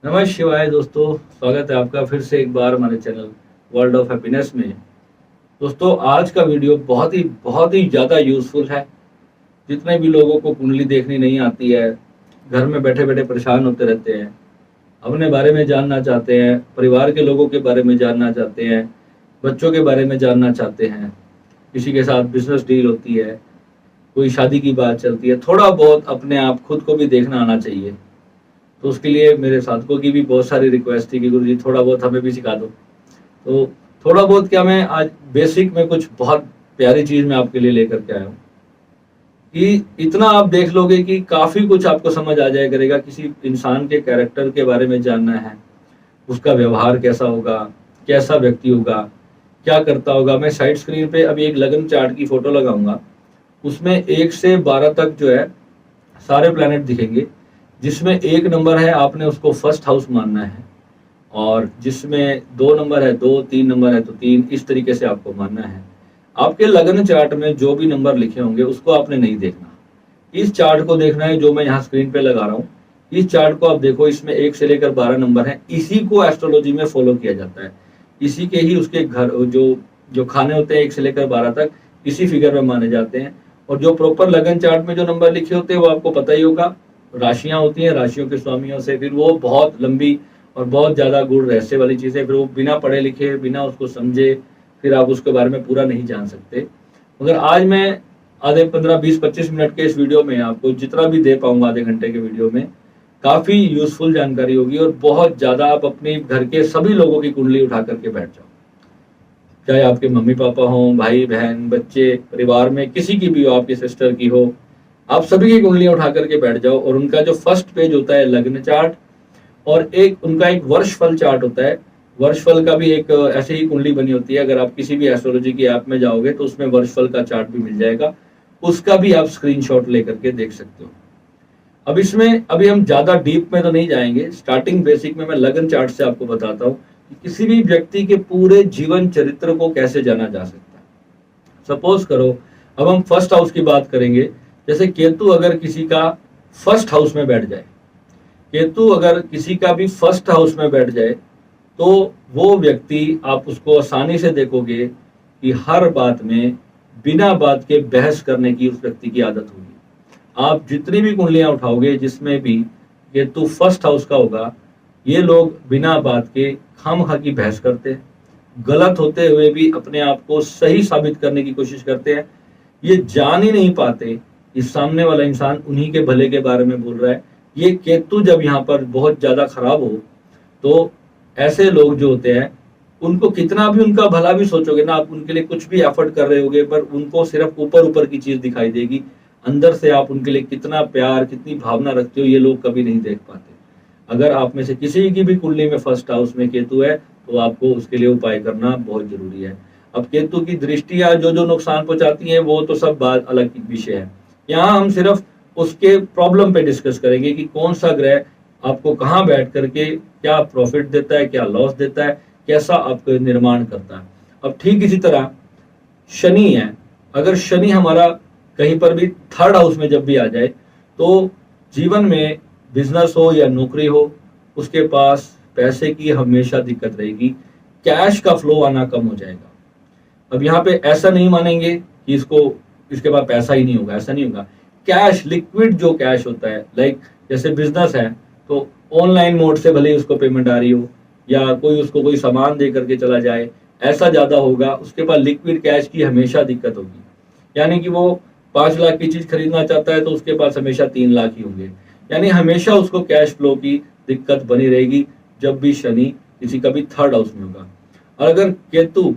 नमः शिवाय दोस्तों, स्वागत है आपका फिर से एक बार हमारे चैनल वर्ल्ड ऑफ हैप्पीनेस में। दोस्तों, आज का वीडियो बहुत ही ज़्यादा यूज़फुल है। जितने भी लोगों को कुंडली देखनी नहीं आती है, घर में बैठे बैठे परेशान होते रहते हैं, अपने बारे में जानना चाहते हैं, परिवार के लोगों के बारे में जानना चाहते हैं, बच्चों के बारे में जानना चाहते हैं, किसी के साथ बिजनेस डील होती है, कोई शादी की बात चलती है, थोड़ा बहुत अपने आप खुद को भी देखना आना चाहिए। तो उसके लिए मेरे साधकों की भी बहुत सारी रिक्वेस्ट थी कि गुरुजी थोड़ा बहुत हमें भी सिखा दो। तो थोड़ा बहुत क्या, मैं आज बेसिक में कुछ बहुत प्यारी चीज़ मैं आपके लिए लेकर के आया हूँ कि इतना आप देख लोगे कि काफ़ी कुछ आपको समझ आ जाया करेगा। किसी इंसान के कैरेक्टर के बारे में जानना है, उसका व्यवहार कैसा होगा, कैसा व्यक्ति होगा, क्या करता होगा। मैं साइड स्क्रीन पे अभी एक लगन चार्ट की फ़ोटो लगाऊंगा, उसमें 1 से 12 तक जो है सारे प्लैनेट दिखेंगे। जिसमें 1 नंबर है, आपने उसको फर्स्ट हाउस मानना है, और जिसमें 2 नंबर है 2, 3 नंबर है तो 3, इस तरीके से आपको मानना है। आपके लगन चार्ट में जो भी नंबर लिखे होंगे उसको आपने नहीं देखना, इस चार्ट को देखना है जो मैं यहाँ स्क्रीन पे लगा रहा हूँ। इस चार्ट को आप देखो, इसमें 1 से लेकर 12 नंबर हैं। इसी को एस्ट्रोलॉजी में फॉलो किया जाता है। इसी के ही उसके घर जो जो खाने होते हैं 1 से लेकर 12 तक, इसी फिगर में माने जाते हैं। और जो प्रॉपर लगन चार्ट में जो नंबर लिखे होते हैं वो आपको पता ही होगा, राशियां होती हैं, राशियों के स्वामियों से फिर वो बहुत लंबी और बहुत ज़्यादा गूढ़ रहस्य वाली चीज़ है। फिर वो बिना पढ़े लिखे, बिना उसको समझे, फिर आप उसके बारे में पूरा नहीं जान सकते। मगर आज मैं आधे 15-20-25 मिनट के इस वीडियो में आपको जितना भी दे पाऊंगा, आधे घंटे के वीडियो में काफ़ी यूजफुल जानकारी होगी, और बहुत ज़्यादा आप अपने घर के सभी लोगों की कुंडली उठा करके बैठ जाओ। चाहे आपके मम्मी पापा हों, भाई बहन, बच्चे, परिवार में किसी की भी हो, आपकी सिस्टर की हो, आप सभी की कुंडलियां उठा करके बैठ जाओ। और उनका जो फर्स्ट पेज होता है लग्न चार्ट, और एक उनका एक वर्षफल चार्ट होता है। वर्षफल का भी एक ऐसे ही कुंडली बनी होती है। अगर आप किसी भी एस्ट्रोलॉजी की ऐप में जाओगे तो उसमें वर्षफल का चार्ट भी मिल जाएगा, उसका भी आप स्क्रीनशॉट लेकर के देख सकते हो। अब इसमें अभी हम ज्यादा डीप में तो नहीं जाएंगे, स्टार्टिंग बेसिक में मैं लगन चार्ट से आपको बताता हूँ कि किसी भी व्यक्ति के पूरे जीवन चरित्र को कैसे जाना जा सकता है। सपोज करो, अब हम फर्स्ट हाउस की बात करेंगे। जैसे केतु अगर किसी का फर्स्ट हाउस में बैठ जाए, केतु अगर किसी का भी फर्स्ट हाउस में बैठ जाए, तो वो व्यक्ति, आप उसको आसानी से देखोगे कि हर बात में बिना बात के बहस करने की उस व्यक्ति की आदत होगी। आप जितनी भी कुंडलियां उठाओगे जिसमें भी केतु फर्स्ट हाउस का होगा, ये लोग बिना बात के खामखा की बहस करते हैं, गलत होते हुए भी अपने आप को सही साबित करने की कोशिश करते हैं। ये जान ही नहीं पाते कि सामने वाला इंसान उन्हीं के भले के बारे में बोल रहा है। ये केतु जब यहाँ पर बहुत ज्यादा खराब हो, तो ऐसे लोग जो होते हैं, उनको कितना भी उनका भला भी सोचोगे ना, आप उनके लिए कुछ भी एफर्ट कर रहे होगे, पर उनको सिर्फ ऊपर ऊपर की चीज दिखाई देगी। अंदर से आप उनके लिए कितना प्यार, कितनी भावना रखते हो, ये लोग कभी नहीं देख पाते। अगर आप में से किसी की भी कुंडली में फर्स्ट हाउस में केतु है, तो आपको उसके लिए उपाय करना बहुत जरूरी है। अब केतु की दृष्टियां जो जो नुकसान पहुंचाती हैं वो तो सब बात अलग की विषय है। यहाँ हम सिर्फ उसके प्रॉब्लम पे डिस्कस करेंगे कि कौन सा ग्रह आपको कहाँ बैठ करके क्या प्रॉफिट देता है, क्या लॉस देता है, कैसा आपको निर्माण करता है। अब ठीक इसी तरह शनि है। अगर शनि हमारा कहीं पर भी थर्ड हाउस में जब भी आ जाए, तो जीवन में बिजनेस हो या नौकरी हो, उसके पास पैसे की हमेशा दिक्कत रहेगी, कैश का फ्लो आना कम हो जाएगा। अब यहाँ पे ऐसा नहीं मानेंगे कि इसके पास पैसा ही नहीं होगा, ऐसा नहीं होगा। कैश, लिक्विड जो कैश होता है, लाइक जैसे बिजनेस है, तो ऑनलाइन मोड से भले ही उसको पेमेंट आ रही हो, या कोई उसको कोई सामान दे करके चला जाए, ऐसा ज्यादा होगा, उसके पास लिक्विड कैश की हमेशा दिक्कत होगी। यानी कि वो 5 लाख की चीज खरीदना चाहता है तो उसके पास हमेशा 3 लाख ही होंगे। यानी हमेशा उसको कैश फ्लो की दिक्कत बनी रहेगी जब भी शनि किसी का भी थर्ड हाउस में होगा। और अगर केतु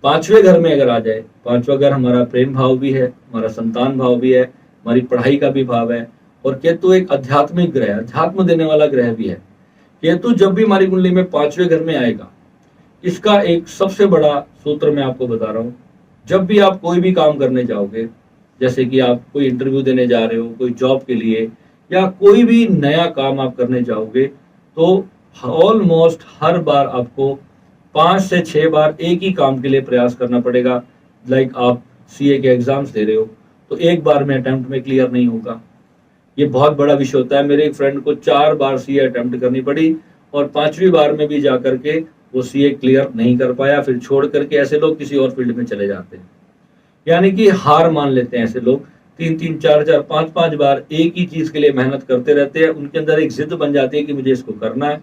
5वें घर में अगर आ जाए, 5वां घर हमारा प्रेम भाव भी है, हमारा संतान भाव भी है, हमारी पढ़ाई का भी भाव है, और केतु एक आध्यात्मिक ग्रह, अध्यात्म देने वाला ग्रह भी है। केतु जब भी हमारी कुंडली में 5वें घर में आएगा, इसका एक सबसे बड़ा सूत्र मैं आपको बता रहा हूँ। जब भी आप कोई भी काम करने जाओगे, जैसे कि आप कोई इंटरव्यू देने जा रहे हो कोई जॉब के लिए, या कोई भी नया काम आप करने जाओगे, तो ऑलमोस्ट हर बार आपको 5 से 6 बार एक ही काम के लिए प्रयास करना पड़ेगा। लाइक आप सीए के एग्जाम्स दे रहे हो, तो एक बार में अटेम्प्ट में क्लियर नहीं होगा। ये बहुत बड़ा विषय होता है। मेरे एक फ्रेंड को 4 बार सीए अटेम्प्ट करनी पड़ी और 5वीं बार में भी जा करके वो सीए क्लियर नहीं कर पाया, फिर छोड़ करके ऐसे लोग किसी और फील्ड में चले जाते हैं। यानी कि हार मान लेते हैं ऐसे लोग, 3-3, 4-4, 5-5 बार एक ही चीज के लिए मेहनत करते रहते हैं। उनके अंदर एक जिद बन जाती है कि मुझे इसको करना है,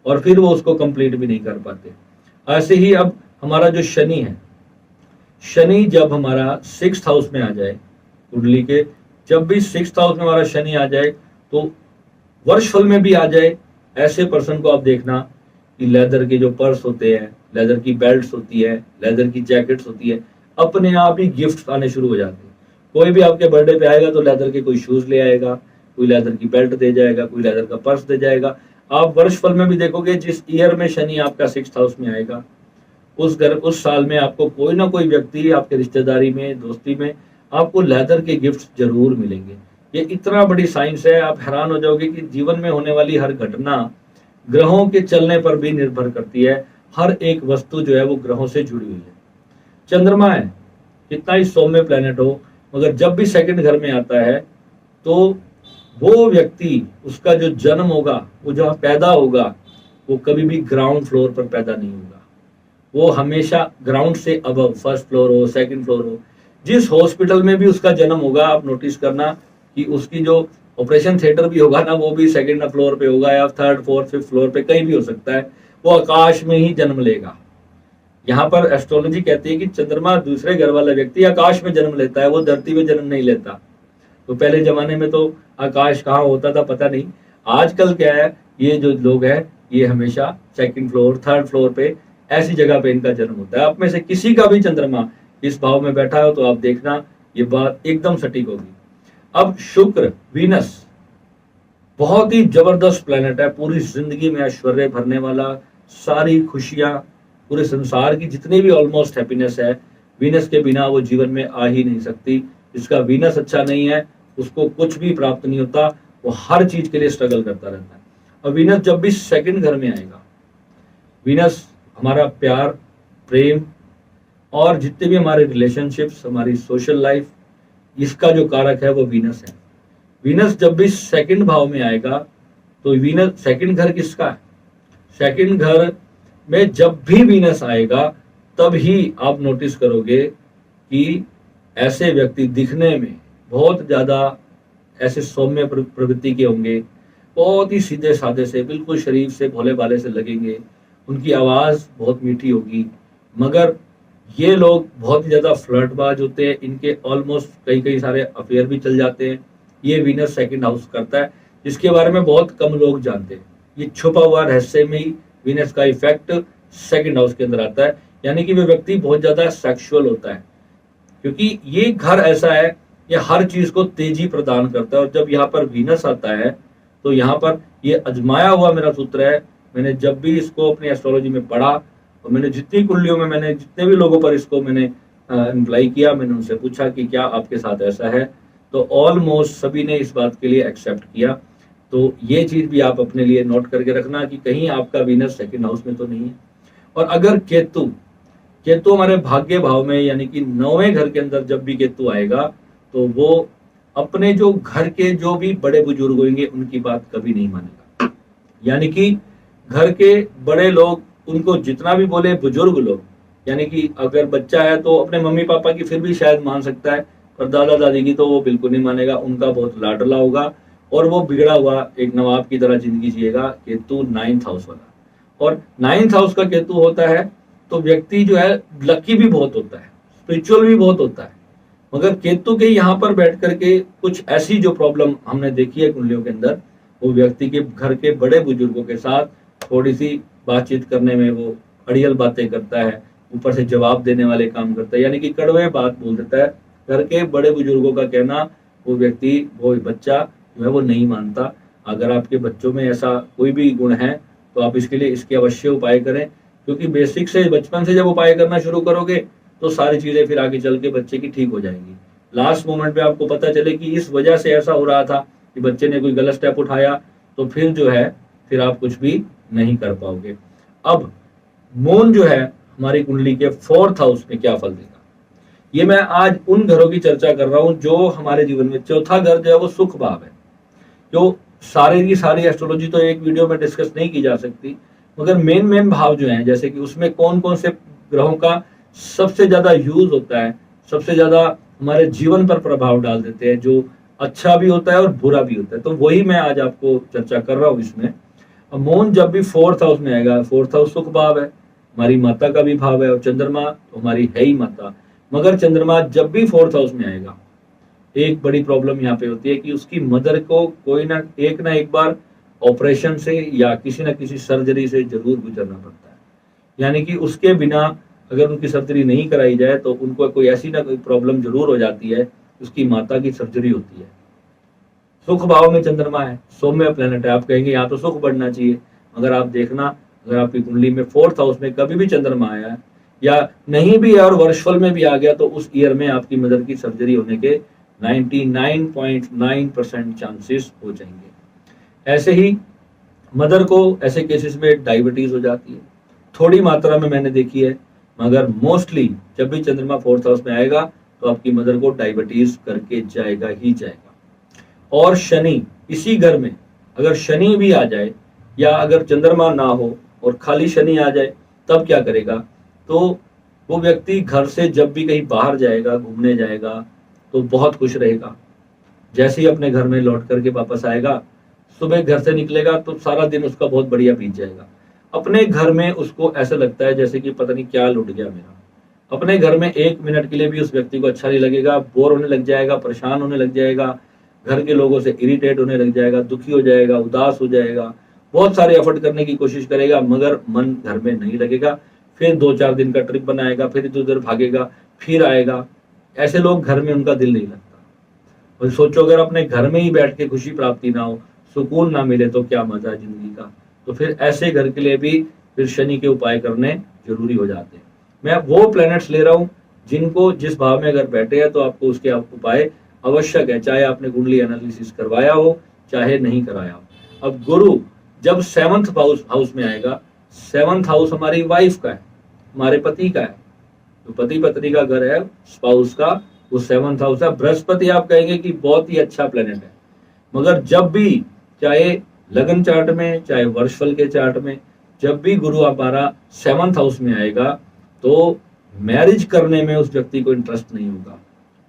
और फिर वो उसको कंप्लीट भी नहीं कर पाते। ऐसे ही अब हमारा जो शनि है, शनि जब हमारा 6th हाउस में आ जाए कुंडली के, जब भी 6th हाउस में हमारा शनि आ जाए तो वर्षफल में भी आ जाए, ऐसे पर्सन को आप देखना कि लेदर के जो पर्स होते हैं, लेदर की बेल्ट्स होती है, लेदर की जैकेट्स होती है, अपने आप ही गिफ्ट आने शुरू हो जाते हैं। कोई भी आपके बर्थडे पे आएगा तो लेदर के कोई शूज ले आएगा, कोई लेदर की बेल्ट दे जाएगा, कोई लेदर का पर्स दे जाएगा। आप वर्षफल में भी देखोगे, जिस ईयर में शनि आपका 6th हाउस में आएगा, उस साल में आपको कोई ना कोई व्यक्ति आपके रिश्तेदारी में, दोस्ती में आपको लेदर के गिफ्ट जरूर मिलेंगे। ये इतना बड़ी साइंस है, आप हैरान हो जाओगे कि जीवन में होने वाली हर घटना ग्रहों के चलने पर भी निर्भर करती है। हर एक वस्तु जो है वो ग्रहों से जुड़ी हुई है। चंद्रमा है, कितना ही सौम्य प्लेनेट हो, मगर जब भी 2nd घर में आता है तो वो व्यक्ति, उसका जो जन्म होगा, वो जहाँ पैदा होगा, वो कभी भी ग्राउंड फ्लोर पर पैदा नहीं होगा। वो हमेशा ग्राउंड से अबव, 1st फ्लोर हो, 2nd फ्लोर हो। जिस हॉस्पिटल में भी उसका जन्म होगा, आप नोटिस करना कि उसकी जो ऑपरेशन थिएटर भी होगा ना, वो भी 2nd फ्लोर पे होगा या 3rd, 4th, 5th फ्लोर पे कहीं भी हो सकता है। वो आकाश में ही जन्म लेगा। यहाँ पर एस्ट्रोलॉजी कहती है कि चंद्रमा दूसरे घर वाला व्यक्ति आकाश में जन्म लेता है, वो धरती में जन्म नहीं लेता। तो पहले जमाने में तो आकाश कहाँ होता था पता नहीं। आजकल क्या है, ये जो लोग हैं ये हमेशा 2nd फ्लोर, 3rd फ्लोर पे, ऐसी जगह पे इनका जन्म होता है। आप में से किसी का भी चंद्रमा इस भाव में बैठा हो तो आप देखना ये बात एकदम सटीक होगी। अब शुक्र, वीनस बहुत ही जबरदस्त प्लेनेट है, पूरी जिंदगी में ऐश्वर्य भरने वाला, सारी खुशियां, पूरे संसार की जितनी भी ऑलमोस्ट हैप्पीनेस है, वीनस के बिना वो जीवन में आ ही नहीं सकती। जिसका वीनस अच्छा नहीं है उसको कुछ भी प्राप्त नहीं होता, वो हर चीज के लिए स्ट्रगल करता रहता है। और वीनस जब भी 2nd घर में आएगा, वीनस हमारा प्यार, प्रेम और जितने भी हमारे रिलेशनशिप्स, हमारी सोशल लाइफ, इसका जो कारक है वो वीनस है। वीनस जब भी 2nd भाव में आएगा तो वीनस, 2nd घर किसका है? 2nd घर में जब भी वीनस आएगा तब ही आप नोटिस करोगे कि ऐसे व्यक्ति दिखने में बहुत ज्यादा ऐसे सौम्य प्रवृत्ति के होंगे, बहुत ही सीधे साधे से, बिल्कुल शरीफ से, भोले भाले से लगेंगे। उनकी आवाज बहुत मीठी होगी, मगर ये लोग बहुत ही ज्यादा फ्लर्टबाज होते हैं। इनके ऑलमोस्ट कई सारे अफेयर भी चल जाते हैं। ये वीनस 2nd हाउस करता है, जिसके बारे में बहुत कम लोग जानते हैं। ये छुपा हुआ रहस्य में ही वीनस का इफेक्ट 2nd हाउस के अंदर आता है। यानी कि वो व्यक्ति बहुत ज्यादा सेक्सुअल होता है, क्योंकि ये घर ऐसा है, ये हर चीज को तेजी प्रदान करता है। और जब यहाँ पर वीनस आता है तो यहाँ पर ये अजमाया हुआ मेरा सूत्र है। मैंने जब भी इसको अपनी एस्ट्रोलॉजी में पढ़ा और मैंने जितनी कुंडलियों में, मैंने जितने भी लोगों पर इसको मैंने इम्प्लाई किया, मैंने उनसे पूछा कि क्या आपके साथ ऐसा है, तो ऑलमोस्ट सभी ने इस बात के लिए एक्सेप्ट किया। तो ये चीज भी आप अपने लिए नोट करके रखना कि कहीं आपका वीनस 2nd हाउस में तो नहीं है। और अगर केतु हमारे भाग्य भाव में, यानी कि 9वें घर के अंदर जब भी केतु आएगा तो वो अपने जो घर के जो भी बड़े बुजुर्ग होंगे उनकी बात कभी नहीं मानेगा। यानी कि घर के बड़े लोग उनको जितना भी बोले, बुजुर्ग लोग, यानी कि अगर बच्चा है तो अपने मम्मी पापा की फिर भी शायद मान सकता है, पर दादा दादी की तो वो बिल्कुल नहीं मानेगा। उनका बहुत लाडला होगा और वो बिगड़ा हुआ एक नवाब की तरह जिंदगी जिएगा। केतु 9th हाउस वाला, और 9th हाउस का केतु होता है तो व्यक्ति जो है लकी भी बहुत होता है, स्पिरिचुअल भी बहुत होता है। मगर केतु के यहाँ पर बैठ करके कुछ ऐसी जो प्रॉब्लम हमने देखी है कुंडलियों के अंदर, वो व्यक्ति के घर के बड़े बुजुर्गों के साथ थोड़ी सी बातचीत करने में वो अड़ियल बातें करता है, ऊपर से जवाब देने वाले काम करता है, यानी कि कड़वे बात बोल देता है। घर के बड़े बुजुर्गों का कहना वो व्यक्ति, वो बच्चा जो है वो नहीं मानता। अगर आपके बच्चों में ऐसा कोई भी गुण है तो आप इसके लिए इसके अवश्य उपाय करें, क्योंकि बेसिक से, बचपन से जब उपाय करना शुरू करोगे तो सारी चीजें फिर आगे चल के बच्चे की ठीक हो जाएंगी। लास्ट मोमेंट पे आपको पता चले कि इस वजह से ऐसा हो रहा था कि बच्चे ने कोई गलत स्टेप उठाया, तो फिर जो है फिर आप कुछ भी नहीं कर पाओगे। अब मून जो है हमारी कुंडली के 4th हाउस में क्या फल देगा, ये मैं आज उन घरों की चर्चा कर रहा हूं जो हमारे जीवन में, चौथा घर जो है वो सुख भाव है। जो सारी की सारी एस्ट्रोलॉजी तो एक वीडियो में डिस्कस नहीं की जा सकती, मगर मेन भाव जो हैं, जैसे कि उसमें कौन कौन से ग्रहों का सबसे ज्यादा यूज होता है, सबसे ज्यादा हमारे जीवन पर प्रभाव डाल देते हैं, जो अच्छा भी होता है और बुरा भी होता है, तो वही मैं आज आपको चर्चा कर रहा हूँ इसमें। अब मून जब भी 4th हाउस में आएगा, 4th हाउस सुख भाव है, हमारी माता का भी भाव है, और चंद्रमा तो हमारी है ही माता, मगर चंद्रमा जब भी 4th हाउस में आएगा, एक बड़ी प्रॉब्लम यहाँ पे होती है कि उसकी मदर को कोई ना एक बार ऑपरेशन से या किसी ना किसी सर्जरी से जरूर गुजरना पड़ता है। यानी कि उसके बिना अगर उनकी सर्जरी नहीं कराई जाए तो उनको कोई ऐसी ना कोई प्रॉब्लम जरूर हो जाती है, उसकी माता की सर्जरी होती है। सुख भाव में चंद्रमा है, सौम्य प्लेनेट है, आप कहेंगे यहाँ तो सुख बढ़ना चाहिए, मगर आप देखना, अगर आपकी कुंडली में 4th हाउस में कभी भी चंद्रमा आया है या नहीं भी है और वर्षफल में भी आ गया, तो उस ईयर में आपकी मदर की सर्जरी होने के 99.9% चांसेस हो जाएंगे। ऐसे ही मदर को ऐसे केसेस में डायबिटीज हो जाती है, थोड़ी मात्रा में मैंने देखी है, मगर मोस्टली जब भी चंद्रमा 4th हाउस में आएगा तो आपकी मदर को डायबिटीज करके जाएगा ही जाएगा। और शनि, इसी घर में अगर शनि भी आ जाए या अगर चंद्रमा ना हो और खाली शनि आ जाए, तब क्या करेगा, तो वो व्यक्ति घर से जब भी कहीं बाहर जाएगा, घूमने जाएगा, तो बहुत खुश रहेगा। जैसे ही अपने घर में लौट करके वापस आएगा, सुबह घर से निकलेगा तो सारा दिन उसका बहुत बढ़िया बीत जाएगा। अपने घर में उसको ऐसा लगता है जैसे कि पता नहीं क्या लुट गया मेरा। अपने घर में 1 मिनट के लिए भी उस व्यक्ति को अच्छा नहीं लगेगा, बोर होने लग जाएगा, परेशान होने लग जाएगा, घर के लोगों से इरिटेट होने लग जाएगा, दुखी हो जाएगा, उदास हो जाएगा, बहुत सारे एफर्ट करने की कोशिश करेगा, मगर मन घर में नहीं लगेगा। फिर 2-4 दिन का ट्रिप बनाएगा, फिर इधर उधर भागेगा, फिर आएगा। ऐसे लोग घर में उनका दिल नहीं लगता। और सोचो अगर अपने घर में ही बैठ के खुशी प्राप्ति ना हो, सुकून ना मिले, तो क्या मजा है जिंदगी का। तो फिर ऐसे घर के लिए भी फिर शनि के उपाय करने जरूरी हो जाते हैं। मैं वो प्लैनेट्स ले रहा हूँ जिनको जिस भाव में अगर बैठे हैं तो आपको उसके उपाय आवश्यक है, चाहे आपने कुंडली एनालिसिस करवाया हो चाहे नहीं कराया हो। अब गुरु जब 7th हाउस में आएगा, 7th हाउस हमारी वाइफ का है, हमारे पति का है, तो पति पत्नी का घर है, स्पाउस का, वो 7th हाउस है। बृहस्पति आप कहेंगे कि बहुत ही अच्छा प्लेनेट है, मगर जब भी चाहे लगन चार्ट में चाहे वर्षफल के चार्ट में जब भी गुरु हमारा 7th हाउस में आएगा तो मैरिज करने में उस व्यक्ति को इंटरेस्ट नहीं होगा।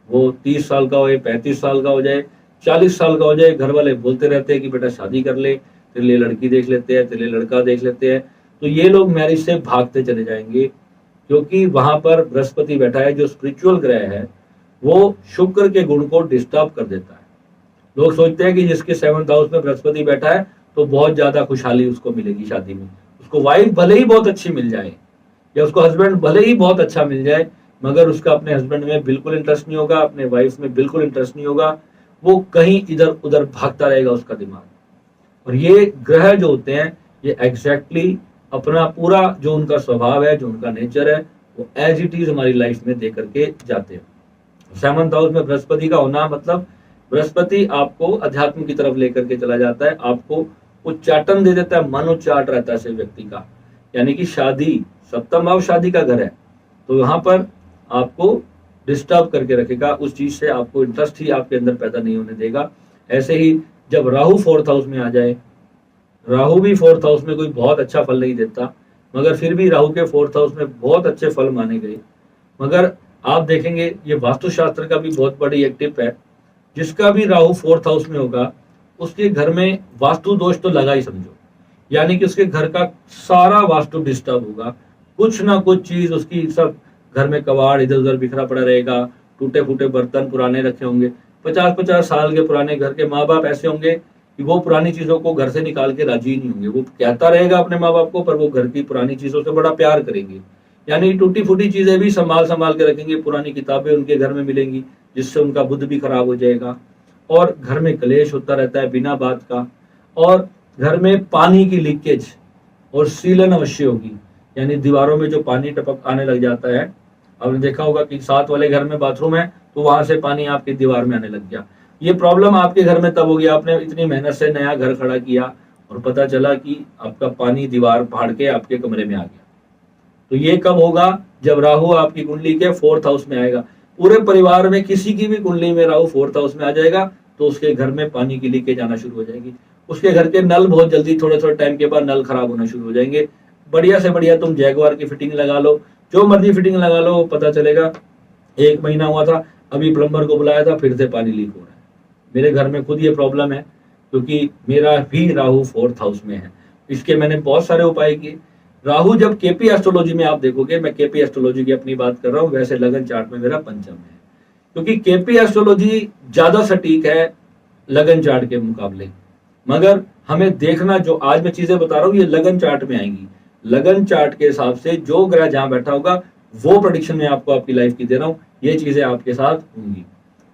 वो 30 साल का हो, 35 साल का हो जाए, 40 साल का हो जाए, घर वाले बोलते रहते हैं कि बेटा शादी कर ले, तेरे लिए लड़की देख लेते हैं, तेरे लिए लड़का देख लेते हैं, तो ये लोग मैरिज से भागते चले जाएंगे, क्योंकि वहां पर बृहस्पति बैठा है जो स्पिरिचुअल ग्रह है, वो शुक्र के गुण को डिस्टर्ब कर देता है। लोग सोचते हैं कि जिसके 7th हाउस में बृहस्पति बैठा है तो बहुत ज्यादा खुशहाली उसको मिलेगी शादी में, उसको वाइफ भले ही बहुत अच्छी मिल जाए या उसको हस्बैंड भले ही बहुत अच्छा मिल जाए, मगर उसका अपने हस्बैंड में बिल्कुल इंटरेस्ट नहीं होगा, अपने वाइफ में बिल्कुल इंटरेस्ट नहीं होगा, वो कहीं इधर उधर भागता रहेगा उसका दिमाग। और ये ग्रह जो होते हैं ये एग्जैक्टली अपना पूरा जो उनका स्वभाव है, जो उनका नेचर है, वो एज इट इज हमारी लाइफ में दे करके जाते हैं। 7th हाउस में बृहस्पति का होना मतलब बृहस्पति आपको अध्यात्म की तरफ लेकर के चला जाता है, आपको उच्चाटन दे देता है, मन उच्चाट रहता है व्यक्ति का। यानी कि शादी, 7th भाव शादी का घर है, तो यहाँ पर आपको डिस्टर्ब करके रखेगा, उस चीज से आपको इंटरेस्ट ही आपके अंदर पैदा नहीं होने देगा। ऐसे ही जब राहु 4th हाउस में आ जाए, राहु भी 4th हाउस में कोई बहुत अच्छा फल नहीं देता, मगर फिर भी राहु के 4th हाउस में बहुत अच्छे फल माने गए। मगर आप देखेंगे ये वास्तुशास्त्र का भी बहुत बड़ी एक टिप है, जिसका भी राहु 4th हाउस में होगा उसके घर में वास्तु दोष तो लगा ही समझो, यानी कि उसके घर का सारा वास्तु डिस्टर्ब होगा, कुछ ना कुछ चीज उसकी, सब घर में कबाड़ इधर उधर बिखरा पड़ा रहेगा, टूटे फूटे बर्तन पुराने रखे होंगे, 50-50 साल के पुराने घर के माँ बाप ऐसे होंगे कि वो पुरानी चीजों को घर से निकाल के राजी नहीं होंगे। वो कहता रहेगा अपने माँ बाप को, पर वो घर की पुरानी चीजों से बड़ा प्यार करेंगे, यानी टूटी फूटी चीजें भी संभाल संभाल के रखेंगे, पुरानी किताबें उनके घर में मिलेंगी जिससे उनका बुद्ध भी खराब हो जाएगा, और घर में क्लेश होता रहता है बिना बात का, और घर में पानी की लीकेज और सीलन अवश्य होगी, यानी दीवारों में जो पानी टपक आने लग जाता है। आपने देखा होगा कि साथ वाले घर में बाथरूम है तो वहां से पानी आपकी दीवार में आने लग गया। ये प्रॉब्लम आपके घर में तब होगी, आपने इतनी मेहनत से नया घर खड़ा किया और पता चला कि आपका पानी दीवार फाड़ के आपके कमरे में आ गया। तो ये कब होगा, जब राहु आपकी कुंडली के 4th हाउस में आएगा। पूरे परिवार में किसी की भी कुंडली में राहु 4th हाउस में आ जाएगा तो उसके घर में पानी की लीकेज आना शुरू हो जाएगी। उसके घर के नल बहुत जल्दी थोड़े थोड़े टाइम के बाद नल खराब होना शुरू हो जाएंगे। बढ़िया से बढ़िया तुम जैगवार की फिटिंग लगा लो, जो मर्जी फिटिंग लगा लो, पता चलेगा 1 महीना हुआ था, अभी प्लम्बर को बुलाया था, फिर से पानी लीक हो रहा है। मेरे घर में खुद ये प्रॉब्लम है, क्योंकि मेरा भी राहु 4th हाउस में है। इसके मैंने बहुत सारे उपाय किए। राहु जब केपी एस्ट्रोलॉजी में आप देखोगे, मैं केपी एस्ट्रोलॉजी की अपनी बात कर रहा हूँ, वैसे लगन चार्ट में मेरा पंचम है, क्योंकि केपी एस्ट्रोलॉजी ज्यादा सटीक है लगन चार्ट के मुकाबले। मगर हमें देखना, जो आज मैं चीजें बता रहा हूँ, ये लगन चार्ट में आएंगी। लगन चार्ट के हिसाब से जो ग्रह जहां बैठा होगा वो प्रेडिक्शन में आपको आपकी लाइफ की दे रहा हूँ, ये चीजें आपके साथ होंगी।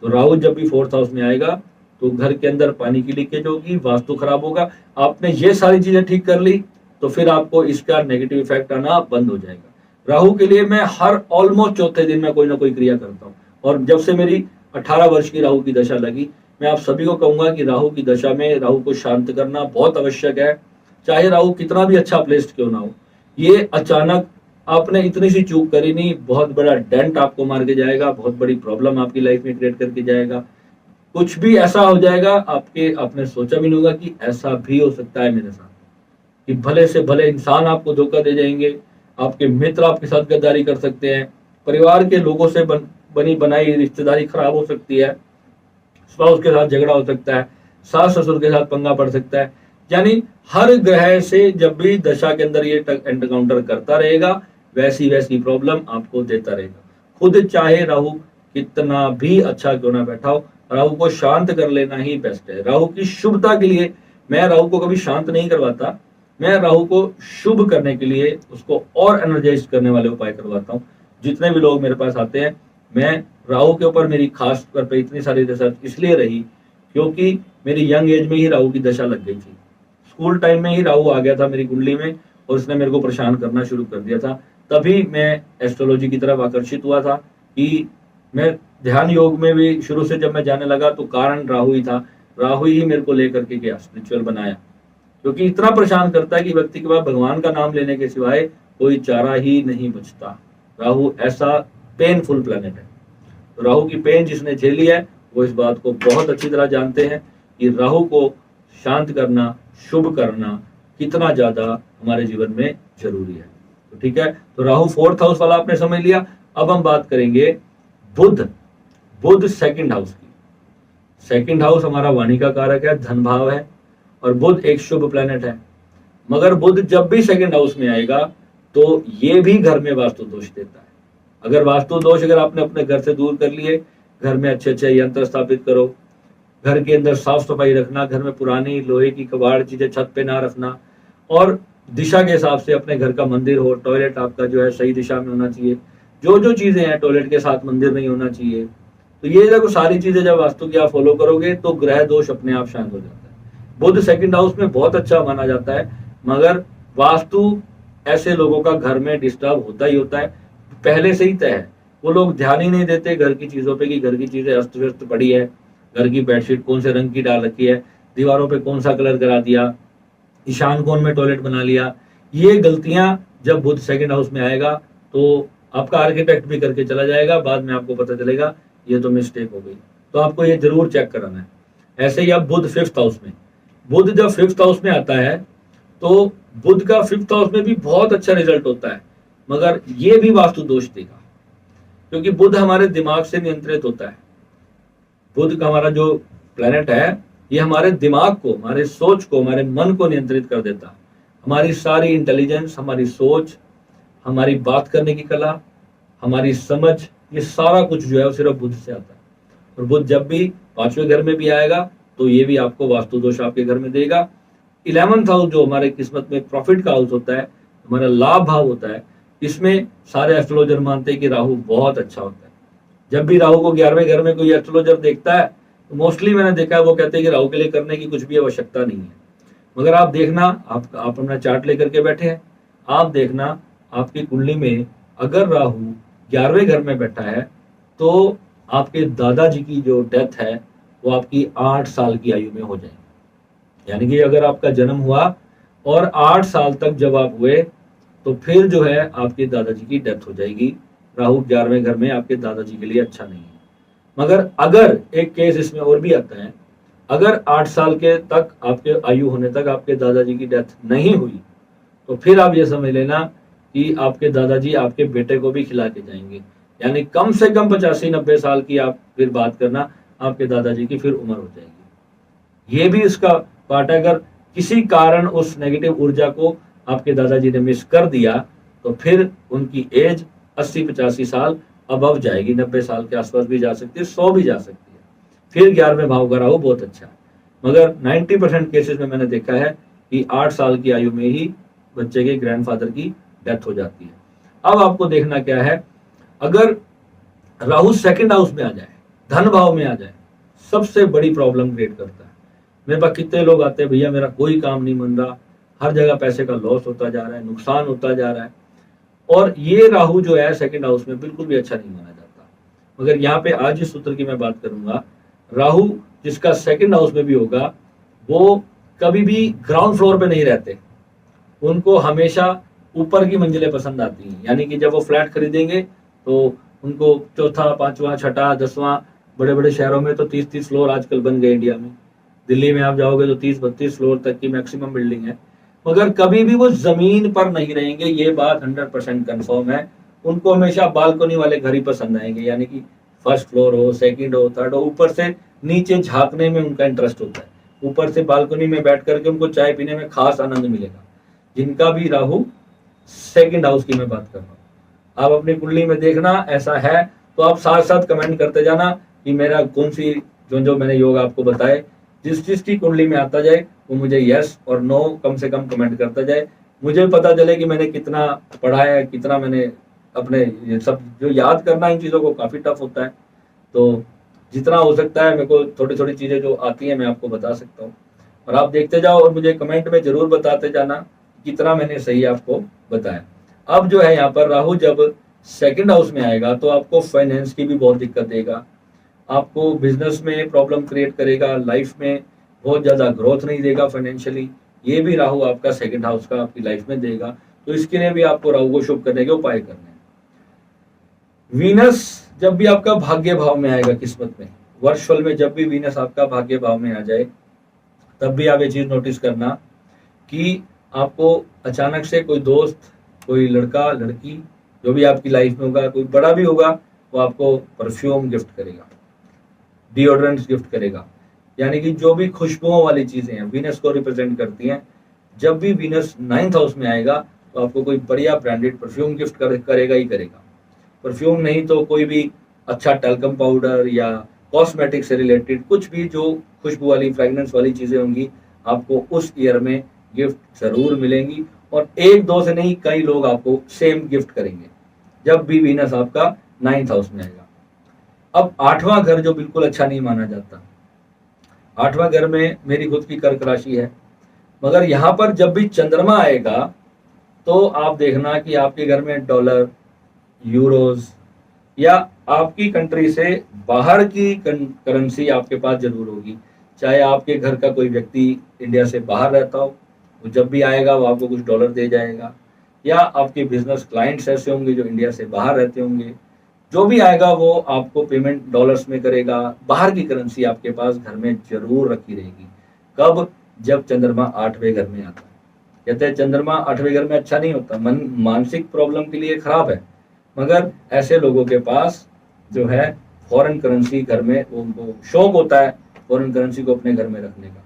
तो राहु जब भी 4th हाउस में आएगा तो घर के अंदर पानी की लीकेज होगी, वास्तु खराब होगा। आपने ये सारी चीजें ठीक कर ली तो फिर आपको इसका नेगेटिव इफेक्ट आना बंद हो जाएगा। राहु के लिए मैं हर ऑलमोस्ट चौथे दिन में कोई ना कोई क्रिया करता हूँ, और जब से मेरी 18 वर्ष की राहु की दशा लगी, मैं आप सभी को कहूंगा कि राहु की दशा में राहु को शांत करना बहुत आवश्यक है। चाहे राहु कितना भी अच्छा प्लेस्ड क्यों ना हो, ये अचानक आपने इतनी सी चूक करी नहीं, बहुत बड़ा डेंट आपको मार के जाएगा, बहुत बड़ी प्रॉब्लम आपकी लाइफ में क्रिएट करके जाएगा। कुछ भी ऐसा हो जाएगा आपने सोचा भी नहीं होगा कि ऐसा भी हो सकता है मेरे साथ, कि भले से भले इंसान आपको धोखा दे जाएंगे, आपके मित्र आपके साथ गद्दारी कर सकते हैं, परिवार के लोगों से बनी बनाई रिश्तेदारी खराब हो सकती है, स्पाउस के साथ झगड़ा हो सकता है, सास ससुर के साथ पंगा पड़ सकता है। यानी हर ग्रह से जब भी दशा के अंदर ये एनकाउंटर करता रहेगा, वैसी वैसी प्रॉब्लम आपको देता रहेगा। खुद चाहे राहु कितना भी अच्छा क्यों ना बैठा हो, राहु को शांत कर लेना ही बेस्ट है। राहु की शुभता के लिए मैं राहु को कभी शांत नहीं करवाता, मैं राहु को शुभ करने के लिए उसको और एनर्जाइज करने वाले उपाय करवाता हूँ। जितने भी लोग मेरे पास आते हैं, मैं राहु के ऊपर मेरी खास तौर पर इतनी सारी रिसर्च इसलिए रही क्योंकि मेरी यंग एज में ही राहु की दशा लग गई थी। स्कूल टाइम में ही राहु आ गया था मेरी कुंडली में और उसने मेरे को परेशान करना शुरू कर दिया था। तभी मैं एस्ट्रोलॉजी की तरफ आकर्षित हुआ था कि मैं ध्यान योग में भी शुरू से जब मैं जाने लगा तो कारण राहु ही था। राहु ही मेरे को लेकर के गया, स्पिरिचुअल बनाया, क्योंकि इतना परेशान करता है कि व्यक्ति के पास भगवान का नाम लेने के सिवाय कोई चारा ही नहीं बचता। राहु ऐसा पेनफुल प्लेनेट है। तो राहु की पेन जिसने झेली है वो इस बात को बहुत अच्छी तरह जानते हैं कि राहु को शांत करना, शुभ करना कितना ज्यादा हमारे जीवन में जरूरी है। तो ठीक है, तो राहु 4th हाउस वाला आपने समझ लिया। अब हम बात करेंगे बुध 2nd हाउस की। 2nd हाउस हमारा वाणी का कारक है, धन भाव है, और बुध एक शुभ प्लेनेट है। मगर बुध जब भी 2nd हाउस में आएगा तो ये भी घर में वास्तु दोष देता है। अगर वास्तु दोष अगर आपने अपने घर से दूर कर लिए, घर में अच्छे अच्छे यंत्र स्थापित करो, घर के अंदर साफ सफाई रखना, घर में पुरानी लोहे की कबाड़ चीजें छत पे ना रखना, और दिशा के हिसाब से अपने घर का मंदिर हो, टॉयलेट आपका जो है सही दिशा में होना चाहिए, जो जो चीजें हैं, टॉयलेट के साथ मंदिर नहीं होना चाहिए। तो ये देखो सारी चीजें जब वास्तु की आप फॉलो करोगे तो ग्रह दोष अपने आप शांत हो जाता है। बुध 2nd हाउस में बहुत अच्छा माना जाता है, मगर वास्तु ऐसे लोगों का घर में डिस्टर्ब होता ही होता है, पहले से ही तय है। वो लोग ध्यान ही नहीं देते घर की चीजों पे कि घर की चीजें अस्त व्यस्त पड़ी है, घर की बेडशीट कौन से रंग की डाल रखी है, दीवारों पे कौन सा कलर करा दिया, ईशान कोण में टॉयलेट बना लिया। ये गलतियां जब बुध 2nd हाउस में आएगा तो आपका आर्किटेक्ट भी करके चला जाएगा, बाद में आपको पता चलेगा ये तो मिस्टेक हो गई। तो आपको ये जरूर चेक कराना है। ऐसे ही आप बुध 5th हाउस में, बुध जब 5th हाउस में आता है तो बुध का 5th हाउस में भी बहुत अच्छा रिजल्ट होता है, मगर ये भी वास्तु दोष देगा, क्योंकि बुध हमारे दिमाग से नियंत्रित होता है। बुध का हमारा जो प्लेनेट है ये हमारे दिमाग को, हमारे सोच को, हमारे मन को नियंत्रित कर देता है। हमारी सारी इंटेलिजेंस, हमारी सोच, हमारी बात करने की कला, हमारी समझ, ये सारा कुछ जो है वो सिर्फ बुध से आता है। और बुध जब भी 5वें घर में भी आएगा तो ये भी आपको वास्तु दोष आपके घर में देगा। 11th हाउस जो हमारे किस्मत में प्रॉफिट का हाउस होता है, हमारा लाभ भाव होता है, इसमें सारे एस्ट्रोलॉजर मानते हैं कि राहु बहुत अच्छा होता है। जब भी राहु को 11वें घर में कोई एस्ट्रोलॉजर देखता है तो मोस्टली मैंने देखा है वो कहते हैं कि राहु के लिए करने की कुछ भी आवश्यकता नहीं है। मगर आप देखना, आप अपना चार्ट लेकर के बैठे हैं, आप देखना आपकी कुंडली में अगर राहु 11वें घर में बैठा है तो आपके दादाजी की जो डेथ है वो आपकी 8 साल की आयु में हो जाएगी। यानी कि अगर आपका जन्म हुआ और 8 साल तक जब आप हुए तो फिर जो है आपके दादाजी की डेथ हो जाएगी। राहु 11वें घर में आपके दादाजी के लिए अच्छा नहीं है। मगर अगर एक केस इसमें और भी आता है अगर 8 साल के तक आपके आयु होने तक आपके दादाजी की डेथ नहीं हुई तो फिर आप ये समझ लेना कि आपके दादाजी आपके बेटे को भी खिला के जाएंगे। यानी कम से कम 85-90 साल की आप फिर बात करना, आपके दादाजी की फिर उम्र हो जाएगी। ये भी इसका पार्ट है। अगर किसी कारण उस नेगेटिव ऊर्जा को आपके दादाजी ने मिस कर दिया तो फिर उनकी एज 80-85 साल अबव जाएगी, 90 साल के आसपास भी जा सकती है, 100 भी जा सकती है। फिर 11वें भाव का राहु बहुत अच्छा है। मगर 90% केसेस में मैंने देखा है कि 8 साल की आयु में ही बच्चे के ग्रैंडफादर की डेथ हो जाती है। अब आपको देखना क्या है, अगर राहु सेकंड हाउस में आ जाए, धन भाव में आ जाए, सबसे बड़ी प्रॉब्लम क्रिएट करता है। मेरे पास कितने लोग आते हैं, भैया मेरा कोई काम नहीं बन रहा, हर जगह पैसे का लॉस होता जा रहा है, नुकसान होता जा रहा है। और ये राहु जो है सेकंड हाउस में बिल्कुल भी अच्छा नहीं माना जाता। मगर यहाँ पे आज इस सूत्र की मैं बात करूंगा, राहु जिसका सेकंड हाउस में भी होगा वो कभी भी ग्राउंड फ्लोर पे नहीं रहते, उनको हमेशा ऊपर की मंजिलें पसंद आती हैं। यानी कि जब वो फ्लैट खरीदेंगे तो उनको चौथा, पांचवा, छठा, 10वां, बड़े बड़े शहरों में तो 30-30 फ्लोर आजकल बन गए। इंडिया में दिल्ली में आप जाओगे तो 30-32 फ्लोर तक की मैक्सिमम बिल्डिंग है। मगर कभी भी वो जमीन पर नहीं रहेंगे, ये बात 100% कंफर्म है। उनको हमेशा बालकनी वाले घर ही पसंद आएंगे। यानी कि फर्स्ट फ्लोर हो, सेकंड हो, थर्ड हो, ऊपर से नीचे झांकने में उनका इंटरेस्ट होता है। ऊपर से बालकनी में बैठ करके उनको चाय पीने में खास आनंद मिलेगा। जिनका भी राहु सेकंड हाउस की मैं बात कर रहा हूँ, आप अपनी कुंडली में देखना ऐसा है तो आप साथ साथ कमेंट करते जाना कि मेरा कौन सी जो मैंने योग आपको बताए, जिस चीज की कुंडली में आता जाए वो मुझे यस और नो कम से कम कमेंट करता जाए। मुझे पता चले कि मैंने कितना पढ़ा है, कितना मैंने अपने ये सब जो याद करना इन चीज़ों को काफ़ी टफ होता है। तो जितना हो सकता है मेरे को थोड़ी थोड़ी चीज़ें जो आती हैं मैं आपको बता सकता हूँ, और आप देखते जाओ और मुझे कमेंट में जरूर बताते जाना कितना मैंने सही आपको बताया। अब जो है यहाँ पर राहु जब सेकंड हाउस में आएगा तो आपको फाइनेंस की भी बहुत दिक्कत देगा, आपको बिजनेस में प्रॉब्लम क्रिएट करेगा, लाइफ में बहुत ज़्यादा ग्रोथ नहीं देगा फाइनेंशियली। ये भी राहु आपका सेकंड हाउस का आपकी लाइफ में देगा। तो इसके लिए भी आपको राहु को शुभ करने के उपाय करने हैं। वीनस जब भी आपका भाग्य भाव में आएगा, किस्मत में, वर्षफल में जब भी वीनस आपका भाग्य भाव में आ जाए तब भी आप ये चीज नोटिस करना कि आपको अचानक से कोई दोस्त, कोई लड़का लड़की जो भी आपकी लाइफ में होगा, कोई बड़ा भी होगा, वो आपको परफ्यूम गिफ्ट करेगा, डिओड्रेंट्स गिफ्ट करेगा। यानी कि जो भी खुशबुओं वाली चीजें हैं वीनस को रिप्रेजेंट करती हैं, जब भी वीनस 9th हाउस में आएगा तो आपको कोई बढ़िया ब्रांडेड परफ्यूम गिफ्ट करेगा ही करेगा। परफ्यूम नहीं तो कोई भी अच्छा टैल्कम पाउडर या कॉस्मेटिक से रिलेटेड कुछ भी जो खुशबू वाली फ्रेगनेंस वाली चीजें होंगी आपको उस ईयर में गिफ्ट जरूर मिलेंगी। और एक दो से नहीं, कई लोग आपको सेम गिफ्ट करेंगे जब भी वीनस आपका 9th हाउस में आएगा। अब 8वां घर जो बिल्कुल अच्छा नहीं माना जाता, 8वां घर में मेरी खुद की कर्क राशि है, मगर यहाँ पर जब भी चंद्रमा आएगा तो आप देखना कि आपके घर में डॉलर, यूरोज या आपकी कंट्री से बाहर की करेंसी आपके पास जरूर होगी। चाहे आपके घर का कोई व्यक्ति इंडिया से बाहर रहता हो, वो जब भी आएगा वो आपको कुछ डॉलर दे जाएगा, या आपके बिजनेस क्लाइंट्स ऐसे होंगे जो इंडिया से बाहर रहते होंगे, जो भी आएगा वो आपको पेमेंट डॉलर्स में करेगा। बाहर की करेंसी आपके पास घर में जरूर रखी रहेगी। कब? जब चंद्रमा 8वें घर में आता है। कहते हैं चंद्रमा 8वें घर में अच्छा नहीं होता, मानसिक प्रॉब्लम के लिए खराब है, मगर ऐसे लोगों के पास जो है फॉरेन करेंसी घर में, उनको शौक होता है फॉरेन करेंसी को अपने घर में रखने का,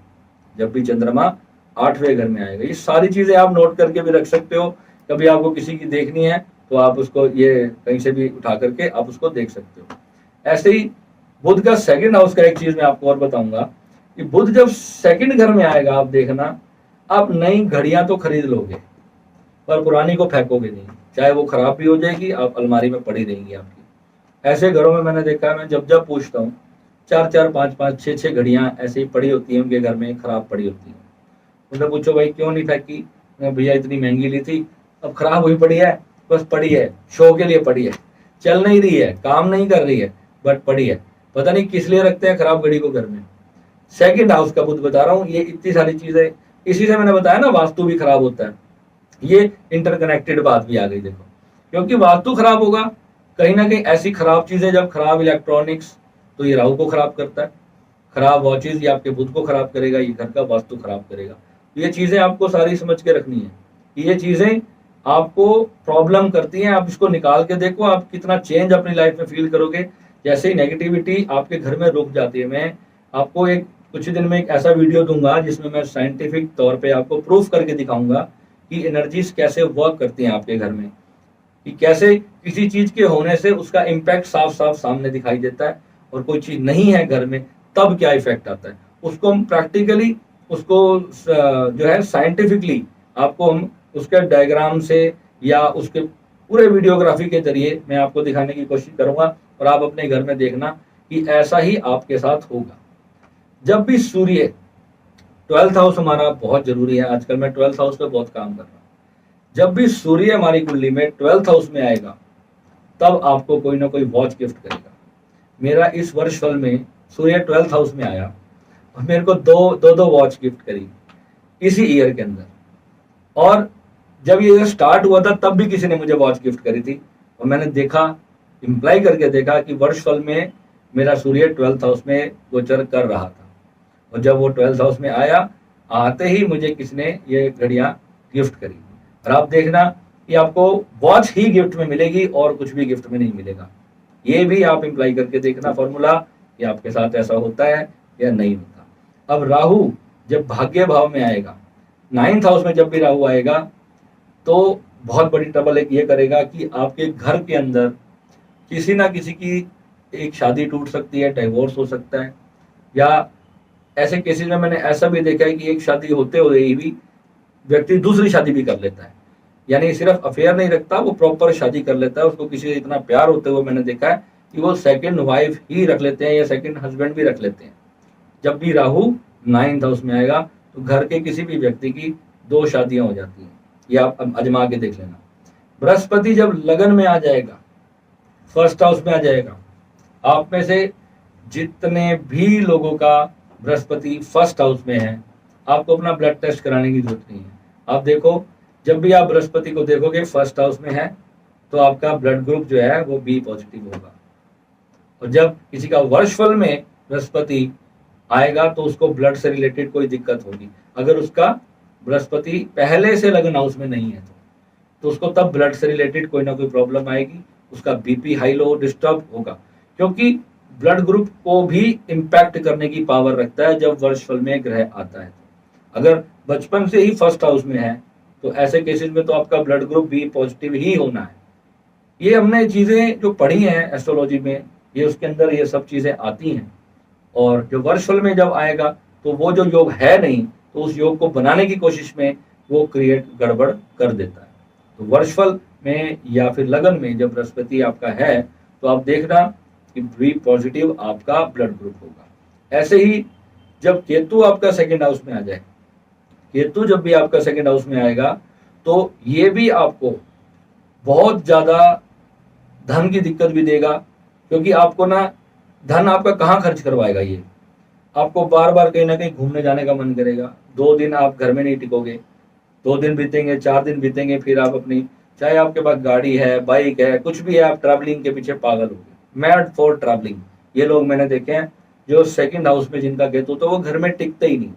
जब भी चंद्रमा 8वें घर में आएगा। ये सारी चीजें आप नोट करके भी रख सकते हो। कभी आपको किसी की देखनी है तो आप उसको ये कहीं से भी उठा करके आप उसको देख सकते हो। ऐसे ही बुध का सेकंड हाउस का एक चीज मैं आपको और बताऊंगा कि बुध जब सेकंड घर में आएगा, आप देखना आप नई घड़ियां तो खरीद लोगे पर पुरानी को फेंकोगे नहीं, चाहे वो खराब भी हो जाएगी, आप अलमारी में पड़ी रहेंगी आपकी। ऐसे घरों में मैंने देखा है, मैं जब जब पूछता हूँ 4-4, 5-5, 6-6 घड़ियां ऐसे ही पड़ी होती हैं उनके घर में, खराब पड़ी होती हैं। उन्हें पूछो भाई क्यों नहीं फेंकी, भैया इतनी महंगी ली थी, अब खराब हुई पड़ी है, बस पड़ी है, शो के लिए पड़ी है, चल नहीं रही है, काम नहीं कर रही है, बट पड़ी है। पता नहीं किस लिए रखते हैं खराब घड़ी को घर में। सेकंड हाउस का बुध बता रहा हूँ, ये इतनी सारी चीजें, इसी से मैंने बताया ना वास्तु भी खराब होता है। ये इंटरकनेक्टेड बात भी आ गई देखो, क्योंकि वास्तु खराब होगा, कहीं ना कहीं ऐसी खराब चीजें, जब खराब इलेक्ट्रॉनिक्स, तो ये राहु को खराब करता है। खराब वॉचेज ये आपके बुध को खराब करेगा, ये घर का वास्तु खराब करेगा। ये चीजें आपको सारी समझ के रखनी है। ये चीजें आपको प्रॉब्लम करती हैं, आप इसको निकाल के देखो, आप कितना चेंज अपनी लाइफ में फील करोगे। जैसे ही नेगेटिविटी आपके घर में रुक जाती है, मैं आपको एक कुछ दिन में एक ऐसा वीडियो दूंगा जिसमें मैं साइंटिफिक तौर पे आपको प्रूफ करके दिखाऊंगा कि एनर्जीज कैसे वर्क करती हैं आपके घर में, कि कैसे किसी चीज के होने से उसका इम्पैक्ट साफ साफ सामने दिखाई देता है, और कोई चीज नहीं है घर में तब क्या इफेक्ट आता है, उसको हम प्रैक्टिकली, उसको जो है साइंटिफिकली आपको हम उसके डायग्राम से या उसके पूरे वीडियोग्राफी के जरिए मैं आपको दिखाने की कोशिश करूंगा, और आप अपने घर में देखना कि ऐसा ही आपके साथ होगा। जब भी सूर्य 12th हाउस हमारा बहुत जरूरी है, आजकल मैं 12th हाउस पे बहुत काम कर रहा हूँ। जब भी सूर्य हमारी कुंडली में 12th हाउस में आएगा, तब आपको कोई ना कोई वॉच गिफ्ट करेगा। मेरा इस वर्ष फल में सूर्य 12th हाउस में आया और मेरे को दो वॉच गिफ्ट करी इसी ईयर के अंदर। और जब ये स्टार्ट हुआ था तब भी किसी ने मुझे वॉच गिफ्ट करी थी, और मैंने देखा, इम्प्लाई करके देखा कि वर्ष फल में मेरा सूर्य 12th हाउस में गोचर कर रहा था, और जब वो 12th हाउस में आया, आते ही मुझे किसने ये घड़ियां गिफ्ट करी। और आप देखना कि आपको वॉच ही गिफ्ट में मिलेगी और कुछ भी गिफ्ट में नहीं मिलेगा। ये भी आप इम्प्लाई करके देखना फॉर्मूला कि आपके साथ ऐसा होता है या नहीं होता। अब राहु जब भाग्य भाव में आएगा, 9th हाउस में जब भी राहु आएगा, तो बहुत बड़ी ट्रबल एक ये करेगा कि आपके घर के अंदर किसी ना किसी की एक शादी टूट सकती है, डाइवोर्स हो सकता है, या ऐसे केसेस में मैंने ऐसा भी देखा है कि एक शादी होते हुए ही भी व्यक्ति दूसरी शादी भी कर लेता है। यानी सिर्फ अफेयर नहीं रखता, वो प्रॉपर शादी कर लेता है। उसको किसी से इतना प्यार होते हुए मैंने देखा है कि वो सेकंड वाइफ ही रख लेते हैं या सेकंड हस्बैंड भी रख लेते हैं। जब भी राहु 9th हाउस में आएगा तो घर के किसी भी व्यक्ति की 2 शादियां हो जाती हैं। ये आप आजमा के देख लेना। बृहस्पति जब लगन में आ जाएगा, 1st हाउस में आ जाएगा, आप में से जितने भी लोगों का बृहस्पति 1st हाउस में है, आपको अपना ब्लड टेस्ट कराने की जरूरत नहीं है। आप देखो, जब भी आप बृहस्पति को देखोगे 1st हाउस में है, तो आपका ब्लड ग्रुप जो है वो बी पॉजिटिव होगा। और जब किसी का वर्षफल में बृहस्पति आएगा तो उसको ब्लड से रिलेटेड कोई दिक्कत होगी। अगर उसका बृहस्पति पहले से लगन हाउस में नहीं है तो उसको तब ब्लड से रिलेटेड कोई ना कोई प्रॉब्लम आएगी, उसका बीपी हाई लो डिस्टर्ब होगा, क्योंकि ब्लड ग्रुप को भी इम्पैक्ट करने की पावर रखता है जब वर्षफल में ग्रह आता है। अगर बचपन से ही 1st हाउस में है तो ऐसे केसेस में तो आपका ब्लड ग्रुप बी पॉजिटिव ही होना है। ये हमने चीजें जो पढ़ी हैं एस्ट्रोलॉजी में, ये उसके अंदर ये सब चीजें आती हैं। और जो वर्षफल में जब आएगा तो वो जो योग है नहीं, तो उस योग को बनाने की कोशिश में वो क्रिएट गड़बड़ कर देता है। तो वर्षफल में या फिर लगन में जब बृहस्पति आपका है, तो आप देखना कि बी पॉजिटिव आपका ब्लड ग्रुप होगा। ऐसे ही जब केतु आपका 2nd हाउस में आ जाए, केतु जब भी आपका 2nd हाउस में आएगा, तो ये भी आपको बहुत ज्यादा धन की दिक्कत भी देगा, क्योंकि आपको ना धन आपका कहाँ खर्च करवाएगा, ये आपको बार बार कहीं ना कहीं घूमने जाने का मन करेगा। 2 दिन आप घर में नहीं टिकोगे, 2 दिन बीतेंगे, 4 दिन बीतेंगे, फिर आप अपनी, चाहे आपके पास गाड़ी है, बाइक है, कुछ भी है, आप ट्रैवलिंग के पीछे पागल हो गए, मैड फॉर ट्रैवलिंग। ये लोग मैंने देखे हैं जो 2nd हाउस में जिनका केतु, तो वो घर में टिकते ही नहीं।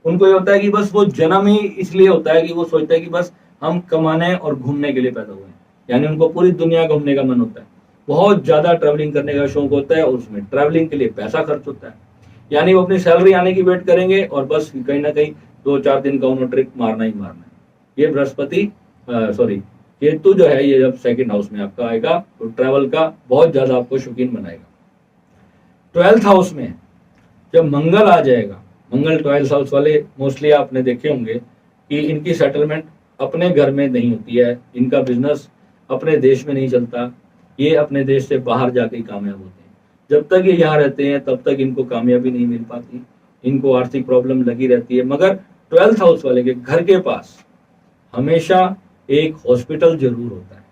उनको ये होता है कि बस वो जन्म ही इसलिए होता है कि वो सोचता है कि बस हम कमाने और घूमने के लिए पैदा हुए हैं। यानी उनको पूरी दुनिया घूमने का मन होता है, बहुत ज्यादा ट्रैवलिंग करने का शौक होता है, और उसमें ट्रैवलिंग के लिए पैसा खर्च होता है। यानी वो अपनी सैलरी आने की वेट करेंगे और बस कहीं ना कहीं 2-4 दिन का उन्होंने ट्रिप मारना ही मारना है। ये बृहस्पति केतु जो है, ये जब 2nd हाउस में आपका आएगा तो ट्रैवल का बहुत ज्यादा आपको शौकीन बनाएगा। 12th हाउस में जब मंगल आ जाएगा, मंगल 12th हाउस वाले मोस्टली आपने देखे होंगे कि इनकी सेटलमेंट अपने घर में नहीं होती है, इनका बिजनेस अपने देश में नहीं चलता, ये अपने देश से बाहर जाके ही कामयाब होते हैं। जब तक ये यहाँ रहते हैं तब तक इनको कामयाबी नहीं मिल पाती, इनको आर्थिक प्रॉब्लम लगी रहती है। मगर 12th हाउस वाले के घर के पास हमेशा एक हॉस्पिटल जरूर होता है।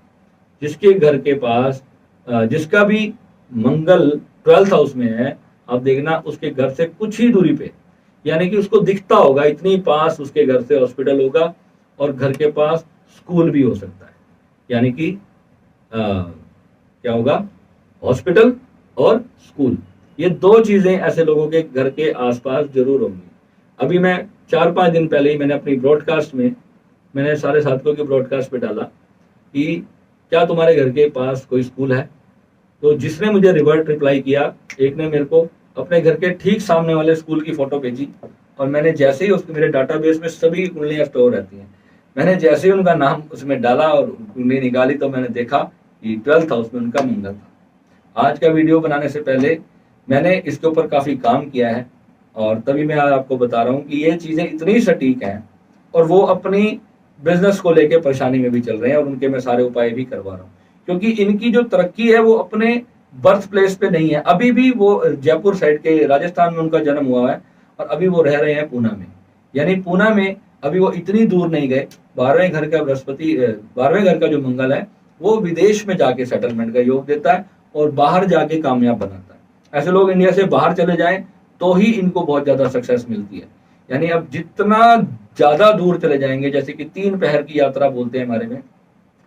जिसके घर के पास जिसका भी मंगल 12th हाउस में है, आप देखना उसके घर से कुछ ही दूरी पे, यानी कि उसको दिखता होगा इतनी पास उसके घर से हॉस्पिटल होगा, और घर के पास स्कूल भी हो सकता है। यानी कि क्या होगा, हॉस्पिटल और स्कूल, ये 2 चीजें ऐसे लोगों के घर के आसपास जरूर होंगी। अभी मैं 4-5 दिन पहले ही मैंने अपनी ब्रॉडकास्ट में, मैंने सारे साथियों के ब्रॉडकास्ट पे डाला कि क्या तुम्हारे घर के पास कोई स्कूल है? तो जिसने मुझे रिवर्ट रिप्लाई किया, एक ने मेरे को अपने घर के ठीक सामने वाले स्कूल की फोटो भेजी, और मैंने जैसे ही उसके, मेरे डाटाबेस में सभी कुंडलियां स्टोर रहती हैं, मैंने जैसे ही उनका नाम उसमें डाला और कुंडली निकाली तो मैंने देखा कि 12th हाउस में उनका मंगल था। आज का वीडियो बनाने से पहले मैंने इसके ऊपर काफी काम किया है, और तभी मैं आज आपको बता रहा हूँ कि ये चीजें इतनी सटीक हैं, और वो अपनी बिजनेस को लेके परेशानी में भी चल रहे हैं, और उनके मैं सारे उपाय भी करवा रहा हूँ, क्योंकि इनकी जो तरक्की है वो अपने बर्थ प्लेस पे नहीं है। अभी भी वो जयपुर साइड के, राजस्थान में उनका जन्म हुआ है, और अभी वो रह रहे हैं पूना में। यानी पूना में अभी वो इतनी दूर नहीं गए। 12वें घर का बृहस्पति, 12वें घर का जो मंगल है वो विदेश में जाके सेटलमेंट का योग देता है और बाहर जाके कामयाब बनाता है। ऐसे लोग इंडिया से बाहर चले जाएं तो ही इनको बहुत ज्यादा सक्सेस मिलती है। यानी अब जितना ज्यादा दूर चले जाएंगे, जैसे कि 3 पहर की यात्रा बोलते हैं हमारे में,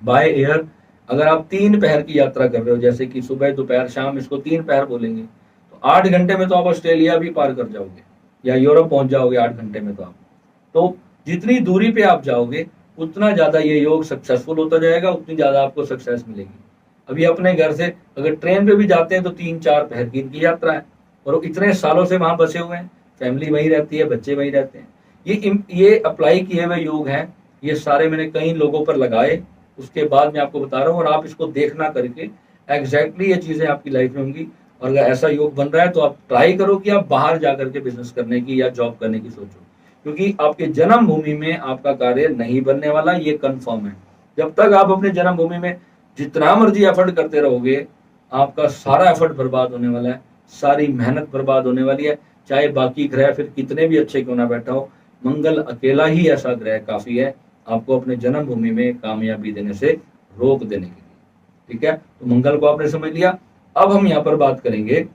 बाय एयर, अगर आप 3 पहर की यात्रा कर रहे हो, जैसे कि सुबह दोपहर शाम, इसको 3 पहर बोलेंगे, तो 8 घंटे में तो आप ऑस्ट्रेलिया भी पार कर जाओगे या यूरोप पहुंच जाओगे 8 घंटे में। तो जितनी दूरी पे आप जाओगे उतना ज्यादा ये योग सक्सेसफुल होता जाएगा, उतनी ज्यादा आपको सक्सेस मिलेगी। अभी अपने घर से अगर ट्रेन पे भी जाते हैं तो 3-4 पहर की इनकी यात्रा है, और इतने सालों से वहां बसे हुए हैं, फैमिली वहीं रहती है, बच्चे वहीं रहते हैं। ये अप्लाई किए हुए योग हैं, ये सारे मैंने कई लोगों पर लगाए, उसके बाद मैं आपको बता रहा हूँ, और आप इसको देखना करके एग्जैक्टली ये चीजें आपकी लाइफ में होंगी। और अगर ऐसा योग बन रहा है तो आप ट्राई करो कि आप बाहर जाकर के बिजनेस करने की या जॉब करने की सोचो, क्योंकि आपके जन्म भूमि में आपका कार्य नहीं बनने वाला, ये कंफर्म है। जब तक आप अपने जन्म भूमि में जितना मर्जी एफर्ट करते रहोगे, आपका सारा एफर्ट बर्बाद होने वाला है, सारी मेहनत बर्बाद होने वाली है। चाहे बाकी ग्रह फिर कितने भी अच्छे क्यों ना बैठा हो, मंगल अकेला ही ऐसा ग्रह काफी है आपको अपने जन्म भूमि में कामयाबी देने से रोक देने के लिए। ठीक है, तो मंगल को आपने समझ लिया। अब हम यहाँ पर बात करेंगे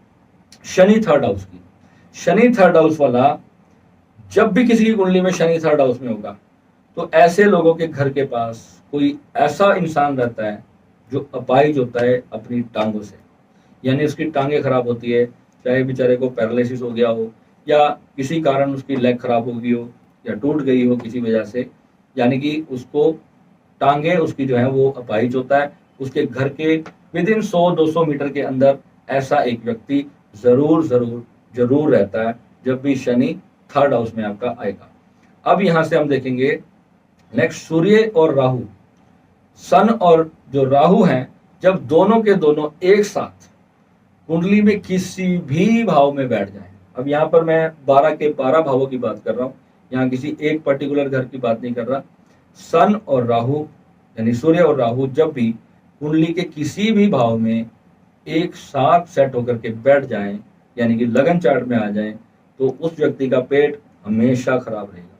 शनि 3rd हाउस की। शनि 3rd हाउस वाला, जब भी किसी की कुंडली में शनि 3rd हाउस में होगा तो ऐसे लोगों के घर के पास कोई ऐसा इंसान रहता है जो अपाहिज होता है अपनी टांगों से। यानी उसकी टांगे खराब होती है, चाहे बेचारे को पैरालिसिस हो गया हो, या किसी कारण उसकी लेग खराब हो गई हो, या टूट गई हो किसी वजह से, यानी कि उसको टांगे उसकी जो है वो अपाहिज होता है। उसके घर के विदिन 100-200 मीटर के अंदर ऐसा एक व्यक्ति जरूर जरूर जरूर रहता है जब भी शनि 3rd हाउस में आपका आएगा। अब यहां से हम देखेंगे नेक्स्ट, सूर्य और राहु, सन और जो राहु हैं, जब दोनों के दोनों एक साथ कुंडली में किसी भी भाव में बैठ जाएं। अब यहाँ पर मैं 12 के 12 भावों की बात कर रहा हूँ, यहाँ किसी एक पर्टिकुलर घर की बात नहीं कर रहा। सन और राहु यानी सूर्य और राहु जब भी कुंडली के किसी भी भाव में एक साथ सेट होकर के बैठ जाएं, यानी कि लगन चार्ट में आ जाएं, तो उस व्यक्ति का पेट हमेशा खराब रहेगा।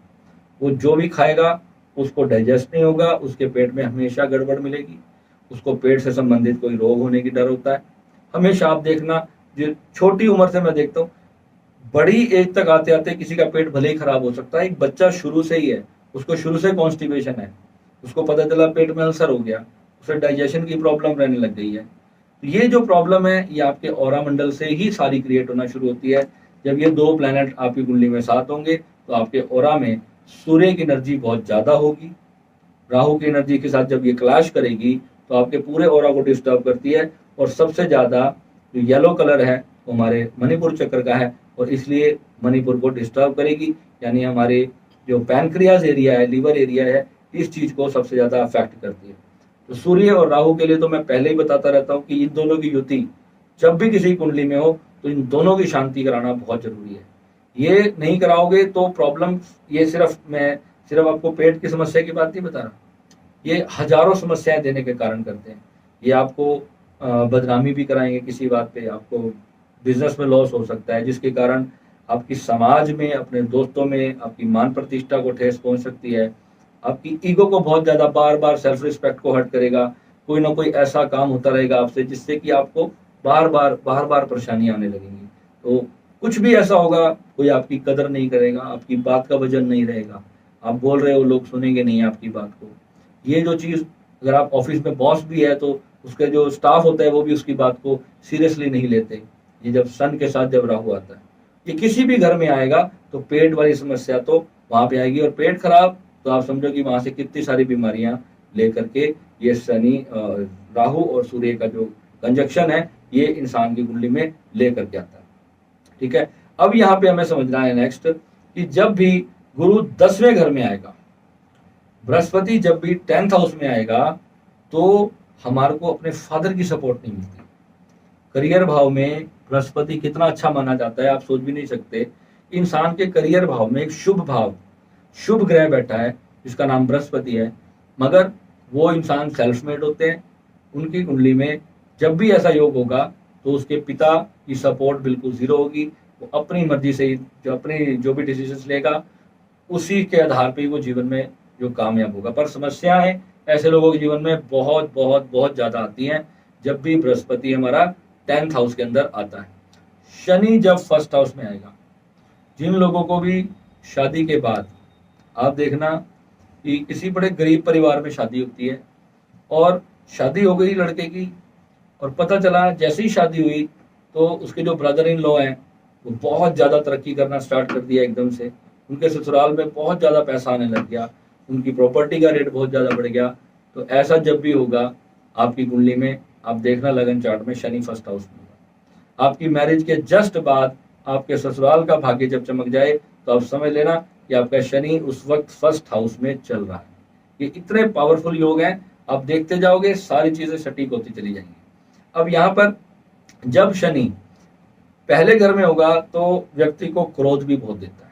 वो जो भी खाएगा उसको डाइजेस्ट नहीं होगा, उसके पेट में हमेशा गड़बड़ मिलेगी, उसको पेट से संबंधित कोई रोग होने की डर होता है हमेशा। आप देखना, जो छोटी उम्र से मैं देखता हूँ, बड़ी एज तक आते आते किसी का पेट भले ही खराब हो सकता है। एक बच्चा शुरू से ही है, उसको शुरू से कॉन्स्टिपेशन है, उसको पता चला पेट में अल्सर हो गया, उसे डाइजेशन की प्रॉब्लम रहने लग गई है। तो ये जो प्रॉब्लम है ये आपके ऑरा मंडल से ही सारी क्रिएट होना शुरू होती है। जब ये 2 प्लैनेट आपकी कुंडली में साथ होंगे तो आपके ऑरा में सूर्य की एनर्जी बहुत ज्यादा होगी, राहु की एनर्जी के साथ जब ये क्लैश करेगी तो आपके पूरे ऑरा को डिस्टर्ब करती है। और सबसे ज्यादा जो येलो कलर है वो हमारे मणिपुर चक्र का है, और इसलिए मणिपुर को डिस्टर्ब करेगी। यानी हमारे जो पैनक्रियाज एरिया है, लीवर एरिया है, इस चीज को सबसे ज्यादा अफेक्ट करती है। तो सूर्य और राहु के लिए तो मैं पहले ही बताता रहता हूँ कि इन दोनों की युति जब भी किसी कुंडली में हो तो इन दोनों की शांति कराना बहुत जरूरी है। ये नहीं कराओगे तो प्रॉब्लम, ये मैं सिर्फ आपको पेट की समस्या की बात नहीं बता रहा, ये हजारों समस्याएं देने के कारण करते हैं। ये आपको बदनामी भी कराएंगे किसी बात पे, आपको बिजनेस में लॉस हो सकता है, जिसके कारण आपकी समाज में, अपने दोस्तों में आपकी मान प्रतिष्ठा को ठेस पहुंच सकती है। आपकी ईगो को बहुत ज्यादा, बार बार सेल्फ रिस्पेक्ट को हर्ट करेगा। कोई ना कोई ऐसा काम होता रहेगा आपसे जिससे कि आपको बार बार परेशानियां आने लगेंगी। तो कुछ भी ऐसा होगा, कोई आपकी कदर नहीं करेगा, आपकी बात का वजन नहीं रहेगा, आप बोल रहे हो लोग सुनेंगे नहीं आपकी बात को। ये जो चीज, अगर आप ऑफिस में बॉस भी है तो उसके जो स्टाफ होता है वो भी उसकी बात को सीरियसली नहीं लेते। ये जब सन के साथ जब राहु आता है, ये किसी भी घर में आएगा तो पेट वाली समस्या तो वहां पे आएगी, और पेट खराब तो आप समझो कि वहां से कितनी सारी बीमारियां लेकर के ये शनि राहु और सूर्य का जो कंजक्शन है ये इंसान की कुंडली में लेकर के आता है। ठीक है, अब यहाँ पे हमें समझना है नेक्स्ट कि जब भी गुरु 10वें घर में आएगा, बृहस्पति जब भी 10th हाउस में आएगा, तो हमारे को अपने फादर की सपोर्ट नहीं मिलती। करियर भाव में बृहस्पति कितना अच्छा माना जाता है आप सोच भी नहीं सकते। इंसान के करियर भाव में एक शुभ भाव, शुभ ग्रह बैठा है जिसका नाम बृहस्पति है, मगर वो इंसान सेल्फ मेड होते हैं। उनकी कुंडली में जब भी ऐसा योग होगा तो उसके पिता की सपोर्ट बिल्कुल जीरो होगी। वो अपनी मर्जी से ही जो भी डिसीजंस लेगा उसी के आधार पे ही वो जीवन में जो कामयाब होगा। पर समस्याएं ऐसे लोगों के जीवन में बहुत बहुत बहुत ज्यादा आती हैं जब भी बृहस्पति हमारा 10th हाउस के अंदर आता है। शनि जब 1st हाउस में आएगा, जिन लोगों को भी शादी के बाद आप देखना कि किसी बड़े गरीब परिवार में शादी होती है और शादी हो गई लड़के की, और पता चला जैसे ही शादी हुई तो उसके जो ब्रदर इन लॉ हैं वो बहुत ज़्यादा तरक्की करना स्टार्ट कर दिया एकदम से। उनके ससुराल में बहुत ज़्यादा पैसा आने लग गया, उनकी प्रॉपर्टी का रेट बहुत ज़्यादा बढ़ गया। तो ऐसा जब भी होगा आपकी कुंडली में, आप देखना लगन चार्ट में शनि 1st हाउस में होगा। आपकी मैरिज के जस्ट बाद आपके ससुराल का भाग्य जब चमक जाए तो आप समझ लेना कि आपका शनि उस वक्त 1st हाउस में चल रहा है। ये इतने पावरफुल योग हैं, आप देखते जाओगे सारी चीजें सटीक होती चली जाएंगी। अब यहाँ पर जब शनि पहले घर में होगा तो व्यक्ति को क्रोध भी बहुत देता है,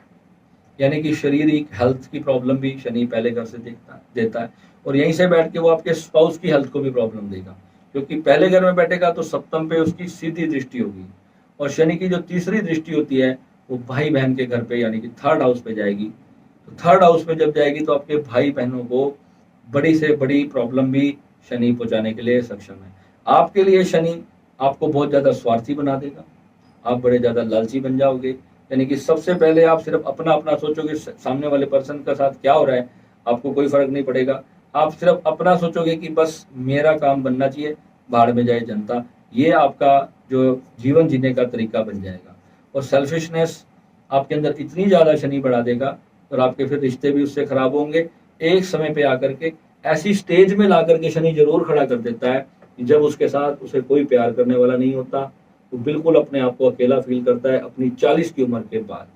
यानी कि शारीरिक हेल्थ की प्रॉब्लम भी शनि पहले घर से देता है, और यहीं से बैठ के वो आपके स्पाउस की हेल्थ को भी प्रॉब्लम देगा, क्योंकि पहले घर में बैठेगा तो सप्तम पे उसकी सीधी दृष्टि होगी, और शनि की जो तीसरी दृष्टि होती है वो भाई बहन के घर पे यानी कि 3rd हाउस पे जाएगी। तो 3rd हाउस में जब जाएगी तो आपके भाई बहनों को बड़ी से बड़ी प्रॉब्लम भी शनि पहुंचाने के लिए सक्षम है। आपके लिए शनि आपको बहुत ज्यादा स्वार्थी बना देगा, आप बड़े ज्यादा लालची बन जाओगे, यानी कि सबसे पहले आप सिर्फ अपना अपना सोचोगे, सामने वाले पर्सन का साथ क्या हो रहा है आपको कोई फर्क नहीं पड़ेगा। आप सिर्फ अपना सोचोगे कि बस मेरा काम बनना चाहिए, भाड़ में जाए जनता। ये आपका जो जीवन जीने का तरीका बन जाएगा, और सेल्फिशनेस आपके अंदर इतनी ज्यादा शनि बढ़ा देगा और आपके फिर रिश्ते भी उससे खराब होंगे। एक समय पे आकर के ऐसी स्टेज में ला करके शनि जरूर खड़ा कर देता है कि जब उसके साथ उसे कोई प्यार करने वाला नहीं होता, वो बिल्कुल अपने आप को अकेला फील करता है। अपनी 40 की उम्र के बाद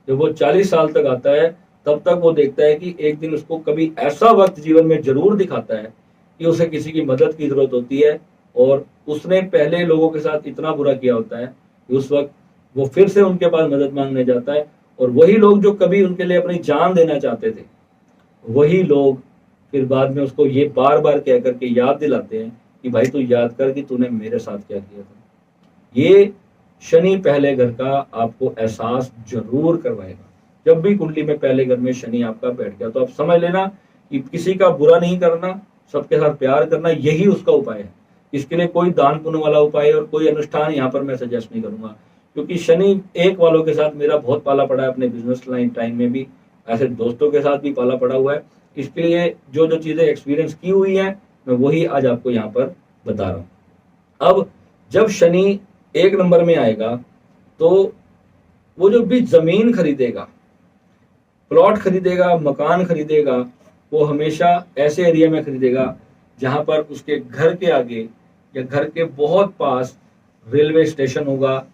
जब वो 40 साल तक आता है तब तक वो देखता है कि एक दिन उसको कभी ऐसा वक्त जीवन में जरूर दिखाता है कि उसे किसी की मदद की जरूरत होती है, और उसने पहले लोगों के साथ इतना बुरा किया होता है कि उस वक्त वो फिर से उनके पास मदद मांगने जाता है, और वही लोग जो कभी उनके लिए अपनी जान देना चाहते थे वही लोग फिर बाद में उसको ये बार बार कह करके याद दिलाते हैं कि भाई तू याद कर कि तूने मेरे साथ क्या किया था। ये शनि पहले घर का आपको एहसास जरूर करवाएगा। जब भी कुंडली में पहले घर में शनि आपका बैठ गया तो आप समझ लेना कि किसी का बुरा नहीं करना, सबके साथ प्यार करना, यही उसका उपाय है। इसके लिए कोई दान पुण्य वाला उपाय और कोई अनुष्ठान यहाँ पर मैं सजेस्ट नहीं करूंगा, क्योंकि शनि एक वालों के साथ मेरा बहुत पाला पड़ा है, अपने बिजनेस लाइन टाइम में भी, ऐसे दोस्तों के साथ भी पाला पड़ा हुआ है। इसके लिए जो जो चीजें एक्सपीरियंस की हुई हैं मैं वही आज आपको यहाँ पर बता रहा हूँ। अब जब शनि 1 नंबर में आएगा तो वो जो भी जमीन खरीदेगा, प्लॉट खरीदेगा, मकान खरीदेगा, वो हमेशा ऐसे एरिया में खरीदेगा जहां पर उसके घर के आगे या घर के बहुत पास रेलवे स्टेशन होगा,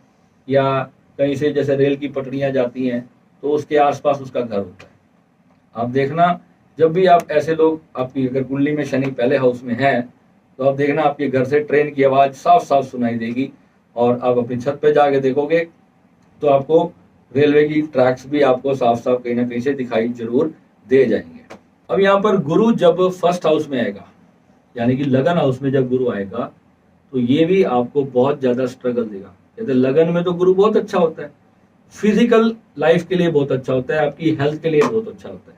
या कहीं से जैसे रेल की पटरियां जाती हैं तो उसके आसपास उसका घर होता है। आप देखना जब भी आप ऐसे लोग, आपकी अगर कुंडली में शनि पहले हाउस में है तो आप देखना आपके घर से ट्रेन की आवाज साफ साफ सुनाई देगी, और आप अपनी छत पे जाके देखोगे तो आपको रेलवे की ट्रैक्स भी आपको साफ साफ कहीं ना कहीं से दिखाई जरूर दे जाएंगे। अब यहाँ पर गुरु जब 1st हाउस में आएगा यानी कि लगन हाउस में जब गुरु आएगा तो ये भी आपको बहुत ज्यादा स्ट्रगल देगा। जैसे लगन में तो गुरु बहुत अच्छा होता है, फिजिकल लाइफ के लिए बहुत अच्छा होता है, आपकी हेल्थ के लिए बहुत अच्छा होता है,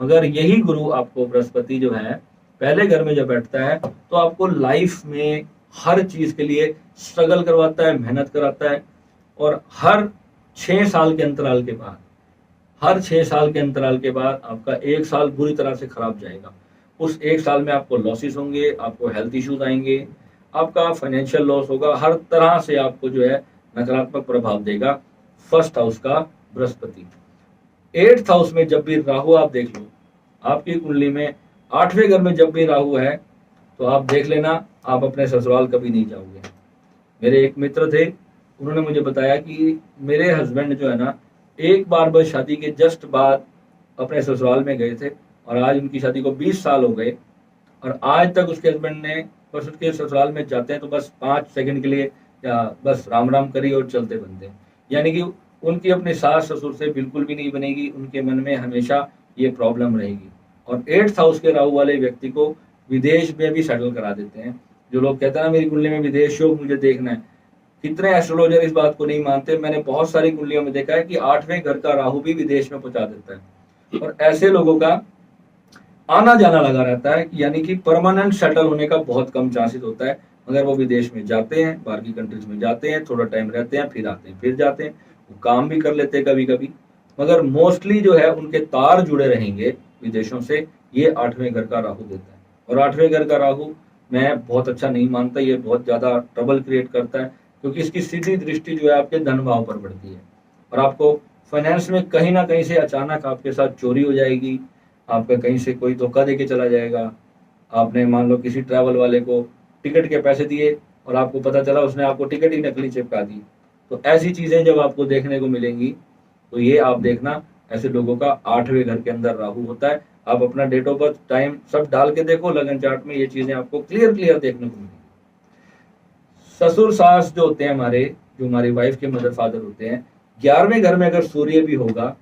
मगर यही गुरु आपको बृहस्पति जो है पहले घर में जब बैठता है तो आपको लाइफ में हर चीज के लिए स्ट्रगल करवाता है, मेहनत कराता है, और हर 6 साल के अंतराल के बाद, हर 6 साल के अंतराल के बाद आपका 1 साल बुरी तरह से खराब जाएगा। उस 1 साल में आपको लॉसेस होंगे, आपको हेल्थ इश्यूज आएंगे, आपका फाइनेंशियल लॉस होगा, हर तरह से आपको जो है नकारात्मक प्रभाव देगा फर्स्ट हाउस का बृहस्पति। 8th हाउस में जब भी राहु, आप देख लो आपकी कुंडली में 8वें घर में जब भी राहु है तो आप देख लेना आप अपने ससुराल कभी नहीं जाओगे। मेरे एक मित्र थे, उन्होंने मुझे बताया कि मेरे हस्बैंड जो है ना, एक बार बस शादी के जस्ट बाद अपने ससुराल में गए थे और आज उनकी शादी को 20 साल हो गए और आज तक उसके हस्बैंड ने बस उसके ससुराल में जाते हैं तो बस 5 सेकंड के लिए या बस राम राम करी और चलते बनते हैं। यानी कि उनकी अपने सास ससुर से बिल्कुल भी नहीं बनेगी, उनके मन में हमेशा ये प्रॉब्लम रहेगी। और 8th हाउस के राहु वाले व्यक्ति को विदेश में भी सेटल करा देते हैं। जो लोग कहते हैं ना मेरी कुंडली में विदेश योग मुझे देखना है, कितने एस्ट्रोलॉजर इस बात को नहीं मानते। मैंने बहुत सारी कुंडलियों में देखा है कि 8वें घर का राहु भी विदेश में पहुंचा देता है और ऐसे लोगों का आना जाना लगा रहता है, यानी कि परमानेंट सेटल होने का बहुत कम चांसेस होता है। अगर वो विदेश में जाते हैं, बाहर की कंट्रीज में जाते हैं, थोड़ा टाइम रहते हैं, फिर आते हैं, फिर जाते हैं, वो काम भी कर लेते हैं कभी कभी, मगर मोस्टली जो है उनके तार जुड़े रहेंगे विदेशों से। ये 8वें घर का राहु देता है और 8वें घर का राहु मैं बहुत अच्छा नहीं मानता, ये बहुत ज्यादा ट्रबल क्रिएट करता है क्योंकि इसकी सीधी दृष्टि जो है आपके धन भाव पर पड़ती है और आपको फाइनेंस में कहीं ना कहीं से अचानक आपके साथ चोरी हो जाएगी, आपका कहीं से कोई धोखा दे के चला जाएगा। आपने मान लो किसी ट्रैवल वाले को टिकट के पैसे दिए और आपको पता चला उसने आपको टिकट ही नकली चिपका दी। तो ऐसी चीजें जब आपको देखने को मिलेंगी तो ये आप देखना ऐसे लोगों का 8वें घर के अंदर राहु होता है। आप अपना डेट ऑफ बर्थ टाइम सब डाल के देखो, लगन चार्ट में ये चीजें आपको क्लियर देखने को मिलेंगी। ससुर सास जो होते हैं हमारे, जो हमारी वाइफ के मदर फादर होते हैं, 11वें घर में अगर सूर्य भी होगा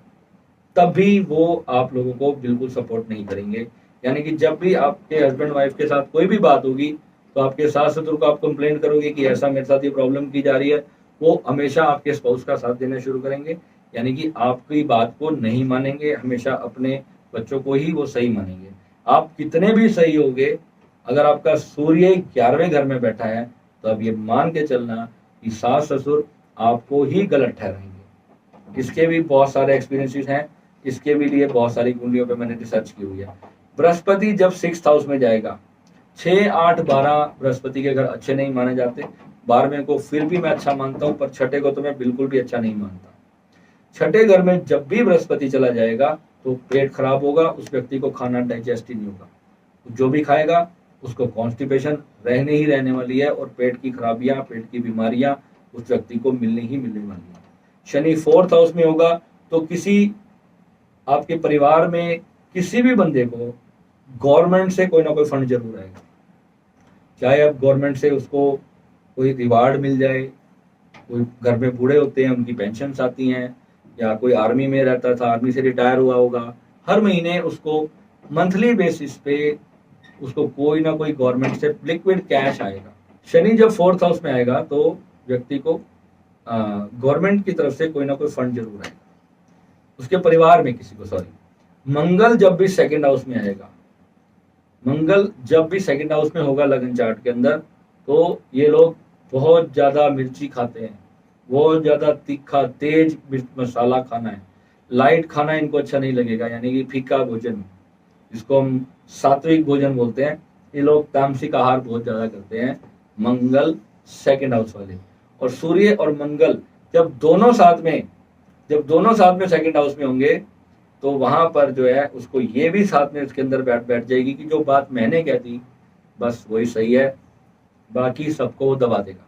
तब भी वो आप लोगों को बिल्कुल सपोर्ट नहीं करेंगे। यानी कि जब भी आपके हस्बैंड वाइफ के साथ कोई भी बात होगी तो आपके सास ससुर को आप कंप्लेन करोगे कि ऐसा मेरे साथ ये प्रॉब्लम की जा रही है, वो हमेशा आपके स्पाउस का साथ देना शुरू करेंगे। यानी कि आपकी बात को नहीं मानेंगे, हमेशा अपने बच्चों को ही वो सही मानेंगे। आप कितने भी सही होगे, अगर आपका सूर्य 11वें घर में बैठा है तो अब ये मान के चलना कि सास ससुर आपको ही गलत ठहराएंगे। इसके भी बहुत सारे एक्सपीरियंसेस हैं, इसके भी लिए बहुत सारी कुंडलियों पे मैंने रिसर्च की हुई है। बृहस्पति जब 6th हाउस में जाएगा, 6, 8, 12 बृहस्पति के घर अच्छे नहीं माने जाते। 12वें को फिर भी मैं अच्छा मानता हूँ, पर छठे को तो मैं बिल्कुल भी अच्छा नहीं मानता। छठे घर में जब भी बृहस्पति चला जाएगा तो पेट खराब होगा, उस व्यक्ति को खाना डाइजेस्ट ही नहीं होगा, जो भी खाएगा उसको कॉन्स्टिपेशन रहने वाली है और पेट की खराबियां, पेट की बीमारियां उस व्यक्ति को मिलने वाली है। शनि 4th हाउस में होगा तो किसी आपके परिवार में किसी भी बंदे को गवर्नमेंट से कोई ना कोई फंड जरूर आएगा, चाहे अब गवर्नमेंट से उसको कोई रिवार्ड मिल जाए, कोई घर में बूढ़े होते हैं उनकी पेंशन आती हैं, या कोई आर्मी में रहता था, आर्मी से रिटायर हुआ होगा, हर महीने उसको मंथली बेसिस पे उसको कोई ना कोई गवर्नमेंट से लिक्विड कैश आएगा। शनि जब 4th हाउस में आएगा तो व्यक्ति को गवर्नमेंट की तरफ से कोई ना कोई फंड जरूर आएगा, उसके परिवार में किसी को, सॉरी। मंगल जब भी 2nd हाउस में आएगा, मंगल जब भी 2nd हाउस में होगा लगन चार्ट के अंदर, तो ये लोग बहुत ज्यादा मिर्ची खाते हैं, बहुत ज्यादा तीखा तेज मसाला खाना है, लाइट खाना इनको अच्छा नहीं लगेगा, यानी कि फीका भोजन, जिसको हम सात्विक भोजन बोलते हैं। ये लोग तामसिक आहार बहुत ज्यादा करते हैं, मंगल 2nd हाउस वाले। और सूर्य और मंगल जब दोनों साथ में 2nd हाउस में होंगे तो वहां पर जो है उसको ये भी साथ में उसके अंदर बैठ जाएगी कि जो बात मैंने कह दी बस वही सही है, बाकी सबको वो दबा देगा,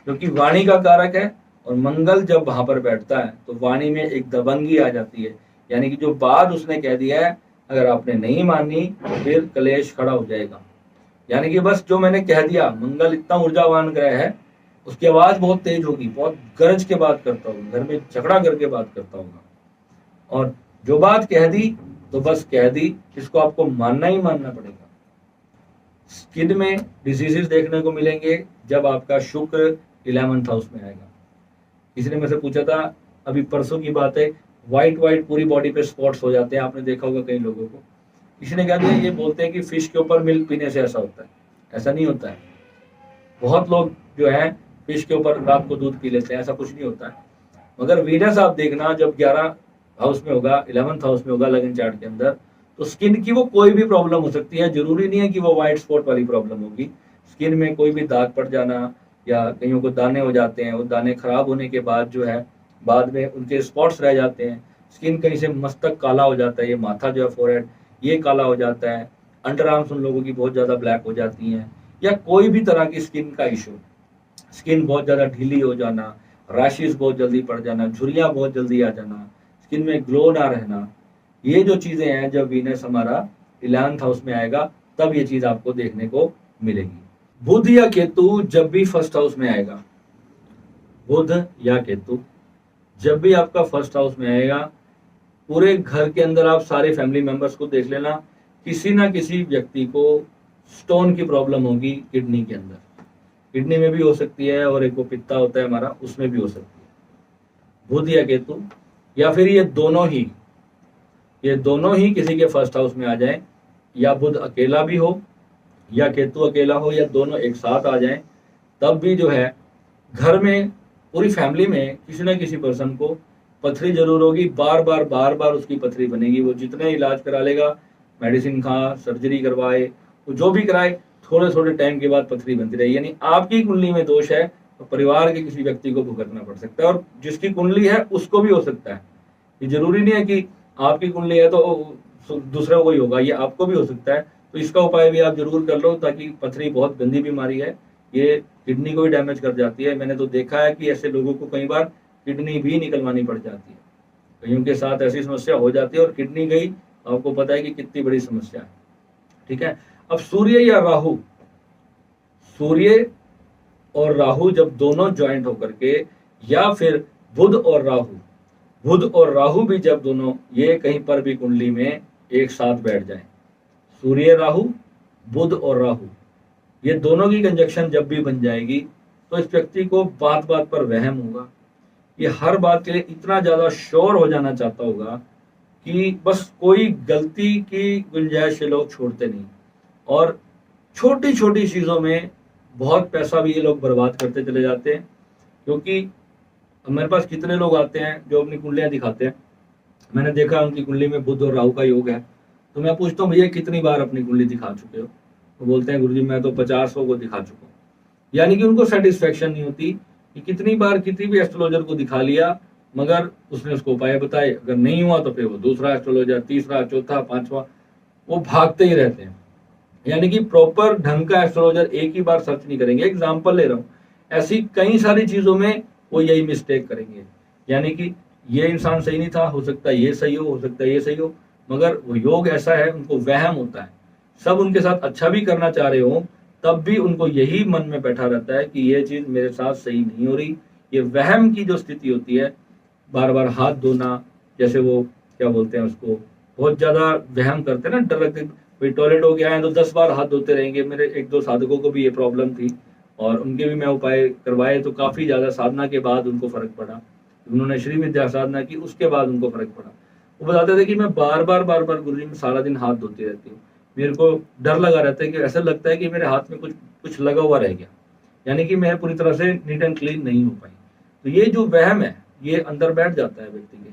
क्योंकि वाणी का कारक है। और मंगल जब वहां पर बैठता है तो वाणी में एक दबंगी आ जाती है, यानी कि जो बात उसने कह दिया है अगर आपने नहीं मानी तो फिर कलेश खड़ा हो जाएगा। यानी कि बस जो मैंने कह दिया, मंगल इतना ऊर्जावान ग्रह है, उसकी आवाज बहुत तेज होगी, बहुत गरज के बात करता होगा, घर में झगड़ा करके बात करता होगा, और जो बात कह दी तो बस कह दी, इसको आपको मानना ही मानना पड़ेगा। स्किन में डिजीजेस देखने को मिलेंगे जब आपका शुक्र 11th हाउस में आएगा। किसी ने मुझसे पूछा था, अभी परसों की बात है, व्हाइट पूरी बॉडी पे स्पॉट्स हो जाते हैं, आपने देखा होगा कई लोगों को। किसी ने कहा दिया, ये बोलते हैं कि फिश के ऊपर मिल्क पीने से ऐसा होता है, ऐसा नहीं होता है। बहुत लोग जो है फिश के ऊपर रात को दूध पी लेते हैं, ऐसा कुछ नहीं होता है। मगर वीनस आप देखना जब 11 हाउस में होगा, 11th हाउस में होगा लगन चार्ट के अंदर, तो स्किन की वो कोई भी प्रॉब्लम हो सकती है, जरूरी नहीं है कि वो व्हाइट स्पॉट वाली प्रॉब्लम होगी। स्किन में कोई भी दाग पड़ जाना, या कईयों को दाने हो जाते हैं, वो दाने खराब होने के बाद जो है बाद में उनके स्पॉट्स रह जाते हैं, स्किन कहीं से मस्तक काला हो जाता है, ये माथा जो है फोरहेड ये काला हो जाता है, अंडर आर्म्स उन लोगों की बहुत ज़्यादा ब्लैक हो जाती हैं, या कोई भी तरह की स्किन का इशू, स्किन बहुत ज़्यादा ढीली हो जाना, रैशेस बहुत जल्दी पड़ जाना, झुर्रियाँ बहुत जल्दी आ जाना, स्किन में ग्लो ना रहना, ये जो चीज़ें हैं जब वीनस हमारा 11th हाउस में आएगा तब ये चीज़ आपको देखने को मिलेगी। बुध या केतु जब भी फर्स्ट हाउस में आएगा, बुध या केतु जब भी आपका फर्स्ट हाउस में आएगा, पूरे घर के अंदर आप सारे फैमिली मेंबर्स को देख लेना, किसी ना किसी व्यक्ति को स्टोन की प्रॉब्लम होगी किडनी के अंदर, किडनी में भी हो सकती है और एक वो पित्ता होता है हमारा उसमें भी हो सकती है। बुध या केतु या फिर ये दोनों ही किसी के फर्स्ट हाउस में आ जाए, या बुध अकेला भी हो या केतु अकेला हो या दोनों एक साथ आ जाएं, तब भी जो है घर में पूरी फैमिली में किसी ना किसी पर्सन को पथरी जरूर होगी, बार बार उसकी पथरी बनेगी। वो जितने इलाज करा लेगा, मेडिसिन खा, सर्जरी करवाए, वो जो भी कराए, थोड़े थोड़े टाइम के बाद पथरी बनती रहेगी। यानी आपकी कुंडली में दोष है तो परिवार के किसी व्यक्ति को भुगतना पड़ सकता है, और जिसकी कुंडली है उसको भी हो सकता है। ये जरूरी नहीं है कि आपकी कुंडली है तो दूसरे को ही होगा, ये आपको भी हो सकता है। तो इसका उपाय भी आप जरूर कर लो, ताकि पथरी बहुत गंदी बीमारी है, ये किडनी को भी डैमेज कर जाती है। मैंने तो देखा है कि ऐसे लोगों को कई बार किडनी भी निकलवानी पड़ जाती है, कईयों के साथ ऐसी समस्या हो जाती है और किडनी गई, आपको पता है कि कितनी बड़ी समस्या है। ठीक है, अब सूर्य या राहु, सूर्य और राहु जब दोनों ज्वाइंट होकर के, या फिर बुध और राहु भी जब दोनों ये कहीं पर भी कुंडली में एक साथ बैठ जाएं, सूर्य राहु, बुध और राहु, ये दोनों की कंजक्शन जब भी बन जाएगी तो इस व्यक्ति को बात बात पर वहम होगा। ये हर बात के लिए इतना ज्यादा श्योर हो जाना चाहता होगा कि बस कोई गलती की गुंजाइश ये लोग छोड़ते नहीं, और छोटी छोटी चीजों में बहुत पैसा भी ये लोग बर्बाद करते चले जाते हैं। क्योंकि मेरे पास कितने लोग आते हैं जो अपनी कुंडलियां दिखाते हैं, मैंने देखा उनकी कुंडली में बुध और राहु का योग है, तो मैं पूछता हूँ भैया कितनी बार अपनी कुंडली दिखा चुके हो? तो बोलते हैं गुरुजी मैं तो 50 को दिखा चुका हूँ। यानी कि उनको सेटिस्फेक्शन नहीं होती कि कितनी बार किसी भी एस्ट्रोलॉजर को दिखा लिया, मगर उसने उसको उपाय बताए, अगर नहीं हुआ तो फिर वो दूसरा एस्ट्रोलॉजर, तीसरा, चौथा, पांचवा, वो भागते ही रहते हैं। यानी कि प्रॉपर ढंग का एस्ट्रोलॉजर एक ही बार सर्च नहीं करेंगे। एग्जाम्पल ले रहा हूँ, ऐसी कई सारी चीजों में वो यही मिस्टेक करेंगे। यानी कि ये इंसान सही नहीं था, हो सकता है ये सही हो सकता है ये सही हो, मगर वो योग ऐसा है, उनको वहम होता है। सब उनके साथ अच्छा भी करना चाह रहे हो तब भी उनको यही मन में बैठा रहता है कि ये चीज मेरे साथ सही नहीं हो रही। ये वहम की जो स्थिति होती है, बार बार हाथ धोना, जैसे वो क्या बोलते हैं उसको, बहुत ज्यादा वहम करते हैं ना, डर लगते, कोई टॉयलेट हो गया है तो 10 बार हाथ धोते रहेंगे। मेरे एक दो साधकों को भी ये प्रॉब्लम थी और उनके भी मैं उपाय करवाए, तो काफी ज्यादा साधना के बाद उनको फर्क पड़ा। उन्होंने श्री विद्या साधना की, उसके बाद उनको फर्क पड़ा। वो बताते थे कि मैं बार बार गुरुजी में सारा दिन हाथ धोती रहती हूँ, मेरे को डर लगा रहता है कि ऐसा लगता है कि मेरे हाथ में कुछ कुछ लगा हुआ रह गया, यानी कि मैं पूरी तरह से नीट एंड क्लीन नहीं हो पाई। तो ये जो वहम है ये अंदर बैठ जाता है व्यक्ति के,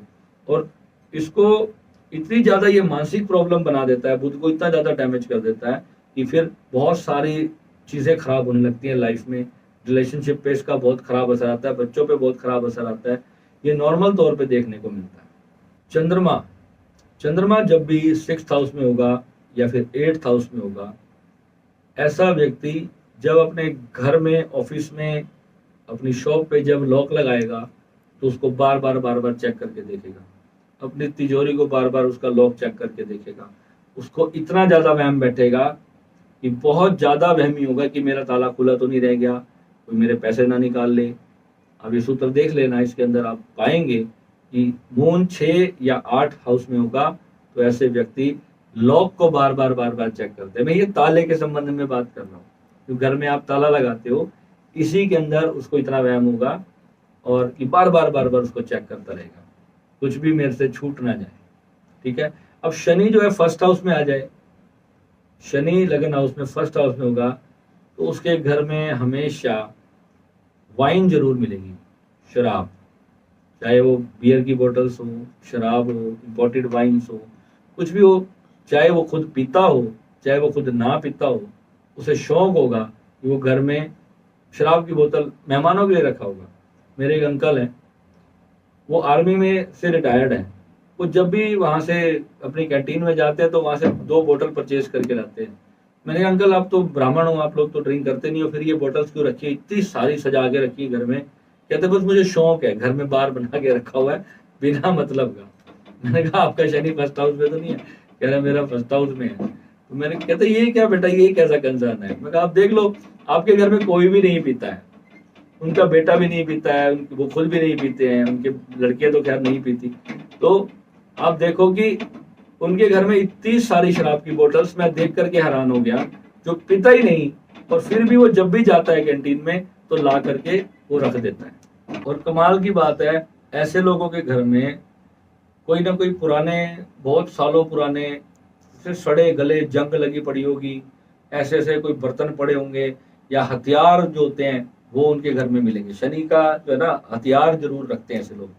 और इसको इतनी ज्यादा ये मानसिक प्रॉब्लम बना देता है, बुद्ध को इतना ज्यादा डैमेज कर देता है कि फिर बहुत सारी चीजें खराब होने लगती हैं लाइफ में। रिलेशनशिप पे इसका बहुत खराब असर आता है, बच्चों पे बहुत खराब असर आता है। ये नॉर्मल तौर पे देखने को मिलता है। चंद्रमा, चंद्रमा जब भी 6th हाउस में होगा या फिर 8th हाउस में होगा, ऐसा व्यक्ति जब अपने घर में, ऑफिस में, अपनी शॉप पे जब लॉक लगाएगा तो उसको बार बार चेक करके देखेगा, अपनी तिजोरी को बार बार उसका लॉक चेक करके देखेगा। उसको इतना ज्यादा वहम बैठेगा कि बहुत ज्यादा वहमी होगा कि मेरा ताला खुला तो नहीं रह गया, कोई मेरे पैसे ना निकाल ले। अब ये सूत्र देख लेना, इसके अंदर आप पाएंगे कि मून 6 या 8 हाउस में होगा तो ऐसे व्यक्ति लॉक को बार बार चेक करते हैं। मैं ये ताले के संबंध में बात कर रहा हूँ, तो घर में आप ताला लगाते हो, इसी के अंदर उसको इतना वहम होगा और कि बार बार उसको चेक करता रहेगा, कुछ भी मेरे से छूट ना जाए। ठीक है, अब शनि जो है फर्स्ट हाउस में आ जाए, शनि लगन हाउस में, फर्स्ट हाउस में होगा, तो उसके घर में हमेशा वाइन जरूर मिलेगी, शराब, चाहे वो बियर की बोतल्स हो, शराब हो, इंपोर्टेड वाइन्स हो, कुछ भी हो, चाहे वो खुद पीता हो चाहे वो खुद ना पीता हो, उसे शौक होगा कि वो घर में शराब की बोतल मेहमानों के लिए रखा होगा। मेरे एक अंकल हैं, वो आर्मी में से रिटायर्ड हैं। वो जब भी वहां से अपनी कैंटीन में जाते हैं तो वहां से 2 बोतल परचेज करके लाते हैं। मैंने कहा अंकल आप तो ब्राह्मण हो, आप लोग तो ड्रिंक करते नहीं हो, फिर ये बोतल्स क्यों रखी है, इतनी सारी सजा के रखी है घर में। कहते बस मुझे शौक है, घर में बार बना के रखा हुआ है बिना मतलब का। मैंने कहा आपका शनि फर्स्ट हाउस में तो नहीं है? कह रहा मेरा फर्स्ट हाउस में है। तो मैंने कहते ये क्या बेटा, ये कैसा कंसर्न है? मैं कहा आप देख लो, आपके घर में कोई भी नहीं पीता है, उनका बेटा भी नहीं पीता है, वो खुद भी नहीं पीते हैं, उनके लड़कियां तो खैर नहीं पीती। तो आप देखो कि उनके घर में इतनी सारी शराब की बोतल्स, मैं देख करके हैरान हो गया, जो पीता ही नहीं और फिर भी वो जब भी जाता है कैंटीन में तो ला करके वो रख देता है। और कमाल की बात है, ऐसे लोगों के घर में कोई ना कोई पुराने, बहुत सालों पुराने से सड़े गले जंग लगी पड़ी होगी, ऐसे ऐसे कोई बर्तन पड़े होंगे, या हथियार जो होते हैं वो उनके घर में मिलेंगे। शनि का जो है ना, हथियार जरूर रखते हैं ऐसे लोग।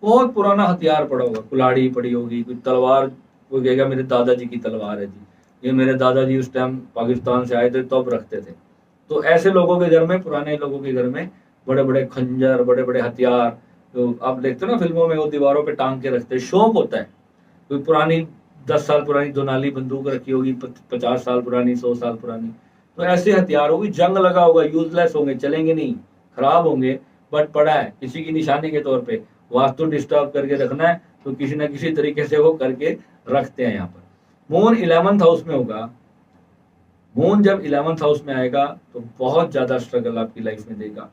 बहुत पुराना हथियार पड़ा होगा, कुल्हाड़ी पड़ी होगी, कोई तलवार, वो कहेगा मेरे दादाजी की तलवार है जी, ये मेरे दादाजी उस टाइम पाकिस्तान से आए थे तब रखते थे। तो ऐसे लोगों के घर में, पुराने लोगों के घर में बड़े बड़े खंजर, बड़े बड़े हथियार, तो आप देखते हो ना फिल्मों में, वो दीवारों पे टांग के रखते हैं, शौक होता है। कोई पुरानी 10 साल पुरानी दोनाली बंदूक रखी होगी, 50 साल पुरानी, 100 साल पुरानी। तो ऐसे हथियार होगी, जंग लगा होगा, यूजलेस होंगे, चलेंगे नहीं, खराब होंगे, बट पड़ा है किसी की निशानी के तौर पे, वास्तु डिस्टर्ब करके रखना है तो किसी ना किसी तरीके से वो करके रखते हैं। यहाँ पर मून 11th हाउस में होगा, मून जब 11th हाउस में आएगा तो बहुत ज्यादा स्ट्रगल आपकी लाइफ में देगा,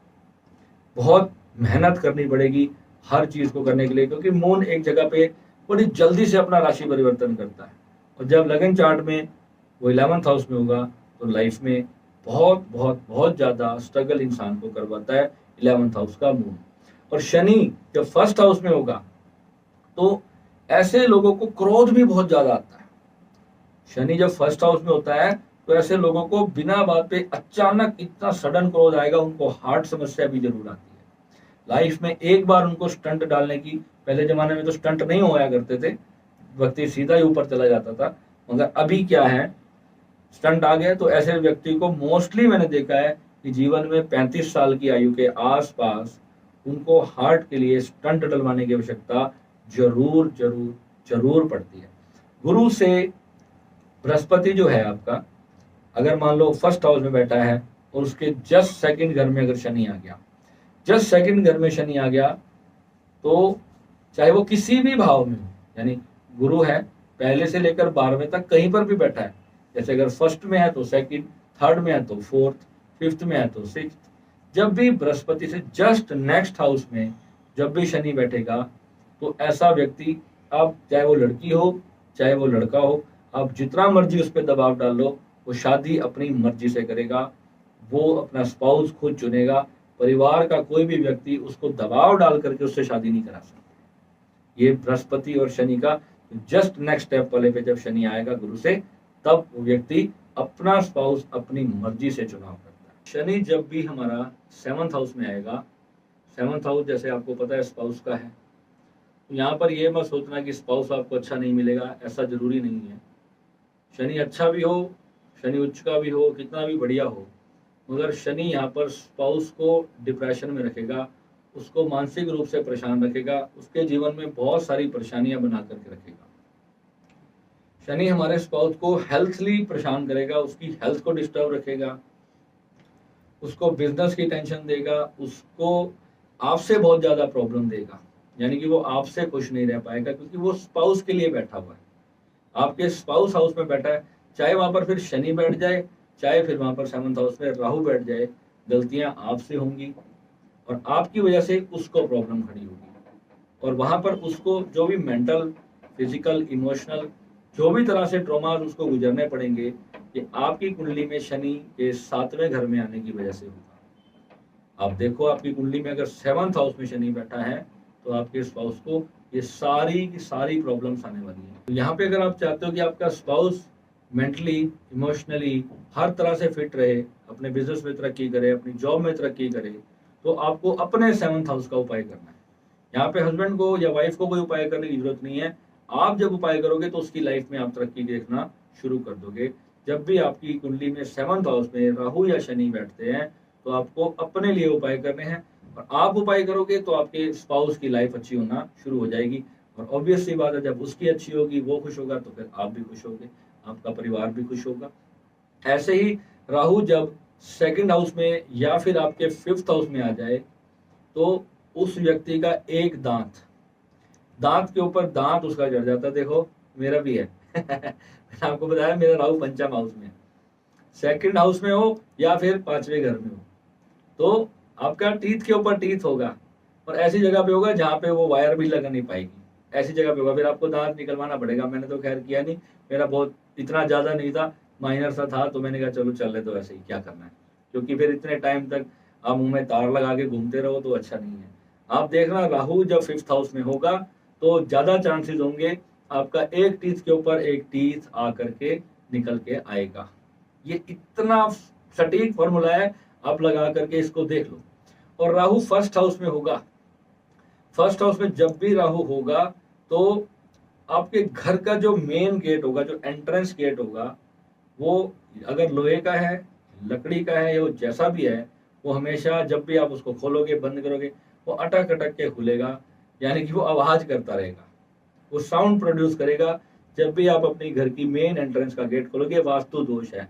बहुत मेहनत करनी पड़ेगी हर चीज को करने के लिए, क्योंकि मून एक जगह पे बड़ी जल्दी से अपना राशि परिवर्तन करता है। और जब लगन चार्ट में वो 11th हाउस में होगा तो लाइफ में बहुत बहुत बहुत ज्यादा स्ट्रगल इंसान को करवाता है 11th हाउस का मून। और शनि जब फर्स्ट हाउस में होगा तो ऐसे लोगों को क्रोध भी बहुत ज्यादा आता है। शनि जब फर्स्ट हाउस में होता है तो ऐसे लोगों को बिना बात पे अचानक इतना सडन क्रोध आएगा, उनको हार्ट समस्या भी जरूर आती है। लाइफ में एक बार उनको स्टंट डालने की, पहले जमाने में तो स्टंट नहीं होया करते थे, व्यक्ति सीधा ही ऊपर चला जाता था, मगर अभी क्या है, स्टंट आ गया। तो ऐसे व्यक्ति को मोस्टली मैंने देखा है कि जीवन में 35 साल की आयु के आसपास उनको हार्ट के लिए स्टंट डलवाने की आवश्यकता जरूर जरूर जरूर पड़ती है। गुरु से बृहस्पति जो है आपका, अगर मान लो फर्स्ट हाउस में बैठा है और उसके जस्ट सेकंड घर में अगर शनि आ गया, जस्ट सेकंड घर में शनि आ गया, तो चाहे वो किसी भी भाव में हो, यानी गुरु है पहले से लेकर 12वें तक कहीं पर भी बैठा है, जैसे अगर फर्स्ट में है तो सेकंड, थर्ड में है तो फोर्थ, फिफ्थ में है तो सिक्स्थ, जब भी बृहस्पति से जस्ट नेक्स्ट हाउस में जब भी शनि बैठेगा तो ऐसा व्यक्ति, आप चाहे वो लड़की हो चाहे वो लड़का हो, आप जितना मर्जी उस पर दबाव डाल लो, वो शादी अपनी मर्जी से करेगा, वो अपना स्पाउस खुद चुनेगा। परिवार का कोई भी व्यक्ति उसको दबाव डाल करके उससे शादी नहीं करा सकता। ये बृहस्पति और शनि का जस्ट नेक्स्ट स्टेप वाले पे जब शनि आएगा गुरु से, तब वो व्यक्ति अपना स्पाउस अपनी मर्जी से चुनाव करता है। शनि जब भी हमारा 7th हाउस में आएगा, 7th हाउस जैसे आपको पता है स्पाउस का है, तो यहाँ पर ये मत सोचना कि स्पाउस आपको अच्छा नहीं मिलेगा, ऐसा जरूरी नहीं है। शनि अच्छा भी हो, शनि उच्च का भी हो, कितना भी बढ़िया हो, मगर शनि यहाँ पर स्पाउस को डिप्रेशन में रखेगा, उसको मानसिक रूप से परेशान रखेगा, उसके जीवन में बहुत सारी परेशानियां बना करके रखेगा। शनि हमारे स्पाउस को हेल्थली परेशान करेगा, उसकी हेल्थ को डिस्टर्ब रखेगा, उसको बिजनेस की टेंशन देगा, उसको आपसे बहुत ज्यादा प्रॉब्लम देगा, यानी कि वो आपसे खुश नहीं रह पाएगा, क्योंकि वो स्पाउस के लिए बैठा हुआ है, आपके स्पाउस हाउस में बैठा है। चाहे वहां पर फिर शनि बैठ जाए, चाहे फिर वहां पर 7th हाउस में राहु बैठ जाए, गलतियां आपसे होंगी और आपकी वजह से उसको प्रॉब्लम खड़ी होगी। और वहां पर उसको जो भी मेंटल, फिजिकल, इमोशनल जो भी तरह से ट्रॉमा उसको गुजरने पड़ेंगे, ये आपकी कुंडली में शनि के 7वें घर में आने की वजह से होगा। आप देखो आपकी कुंडली में अगर 7th हाउस में शनि बैठा है तो आपके स्पाउस को ये सारी की सारी प्रॉब्लम्स आने वाली है। तो यहाँ पे अगर आप चाहते हो कि आपका स्पाउस मेंटली, इमोशनली हर तरह से फिट रहे, अपने बिजनेस में तरक्की करे, अपनी जॉब में तरक्की करे, तो आपको अपने 7th हाउस का उपाय करना है। यहाँ पे हस्बैंड को या वाइफ को कोई उपाय करने की जरूरत नहीं है। आप जब उपाय करोगे तो उसकी लाइफ में आप तरक्की देखना शुरू कर दोगे। जब भी आपकी कुंडली में 7th हाउस में राहु या शनि बैठते हैं तो आपको अपने लिए उपाय करने हैं, और आप उपाय करोगे तो आपके स्पाउस की लाइफ अच्छी होना शुरू हो जाएगी। और ऑब्वियस सी बात है, जब उसकी अच्छी होगी, वो खुश होगा, तो फिर आप भी खुश होगे, आपका परिवार भी खुश होगा। ऐसे ही राहु जब सेकंड हाउस में या फिर आपके फिफ्थ हाउस में आ जाए, तो उस व्यक्ति का एक दांत दांत के ऊपर दांत उसका जड़ जाता है। देखो, मेरा भी है मैंने आपको बताया, मेरा राहु पंचम हाउस में, सेकंड हाउस में हो या फिर पांचवें घर में हो, तो आपका टीथ के ऊपर टीथ होगा, और ऐसी जगह पे होगा जहां पे वो वायर भी लगा नहीं पाएगी, ऐसी जगह पे होगा। फिर आपको दांत निकलवाना पड़ेगा। मैंने तो खैर किया नहीं, मेरा बहुत इतना ज्यादा नहीं था, माइनर सा था, तो मैंने कहा चलो चल ले, तो ऐसे ही क्या करना है, क्योंकि फिर इतने टाइम तक आप मुंह में तार लगा के घूमते रहो तो अच्छा नहीं है। आप देखना, राहु जब फिफ्थ हाउस में होगा तो ज्यादा चांसेस होंगे आपका एक टीथ के ऊपर एक टीथ आकर के निकल के आएगा। ये इतना सटीक फॉर्मूला है, आप लगा करके इसको देख लो। और राहु फर्स्ट हाउस में होगा, फर्स्ट हाउस में जब भी राहु होगा, तो आपके घर का जो मेन गेट होगा, जो एंट्रेंस गेट होगा, वो अगर लोहे का है, लकड़ी का है, या जैसा भी है, वो हमेशा जब भी आप उसको खोलोगे, बंद करोगे, वो अटक अटक के खुलेगा, यानी कि वो आवाज करता रहेगा, वो साउंड प्रोड्यूस करेगा जब भी आप अपनी घर की मेन एंट्रेंस का गेट खोलोगे। वास्तु दोष है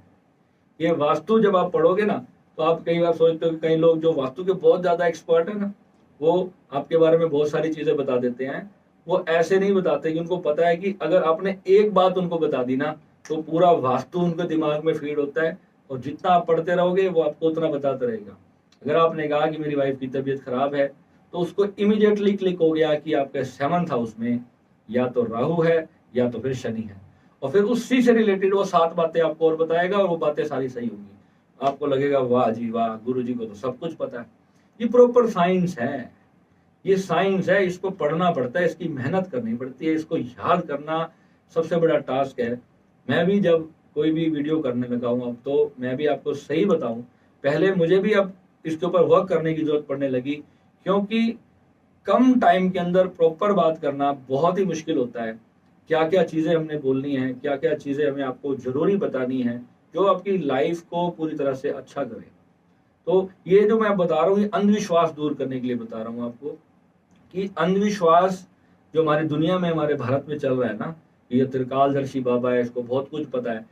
ये। वास्तु जब आप पढ़ोगे ना, तो आप कई बार सोचते हो कि कई लोग जो वास्तु के बहुत ज्यादा एक्सपर्ट है ना, वो आपके बारे में बहुत सारी चीजें बता देते हैं। वो ऐसे नहीं बताते, कि उनको पता है कि अगर आपने एक बात उनको बता दी ना, तो पूरा वास्तु उनके दिमाग में फीड होता है, और जितना आप पढ़ते रहोगे वो आपको उतना बताता रहेगा। अगर आपने कहा कि मेरी वाइफ की तबीयत खराब है, तो उसको इमीडिएटली क्लिक हो गया कि आपके सेवंथ हाउस में या तो राहु है या तो फिर शनि है, और फिर उसी से रिलेटेड वो 7 बातें आपको और बताएगा, और वो बातें सारी सही होंगी। आपको लगेगा वाह जी वाह, गुरु जी को तो सब कुछ पता है। ये प्रॉपर साइंस है, ये साइंस है, इसको पढ़ना पड़ता है, इसकी मेहनत करनी पड़ती है, इसको याद करना सबसे बड़ा टास्क है। मैं भी जब कोई भी वीडियो करने लगा हूँ अब, तो मैं भी आपको सही बताऊं, पहले मुझे भी अब इसके ऊपर वर्क करने की जरूरत पड़ने लगी, क्योंकि कम टाइम के अंदर प्रॉपर बात करना बहुत ही मुश्किल होता है। क्या क्या चीजें हमने बोलनी है, क्या क्या चीजें हमें आपको जरूरी बतानी है, जो आपकी लाइफ को पूरी तरह से अच्छा करे। तो ये जो मैं बता रहा हूँ, ये अंधविश्वास दूर करने के लिए बता रहा हूँ आपको, कि अंधविश्वास जो हमारी दुनिया में, हमारे भारत में चल रहा है ना, ये त्रिकालदर्शी बाबा है, इसको बहुत कुछ पता है,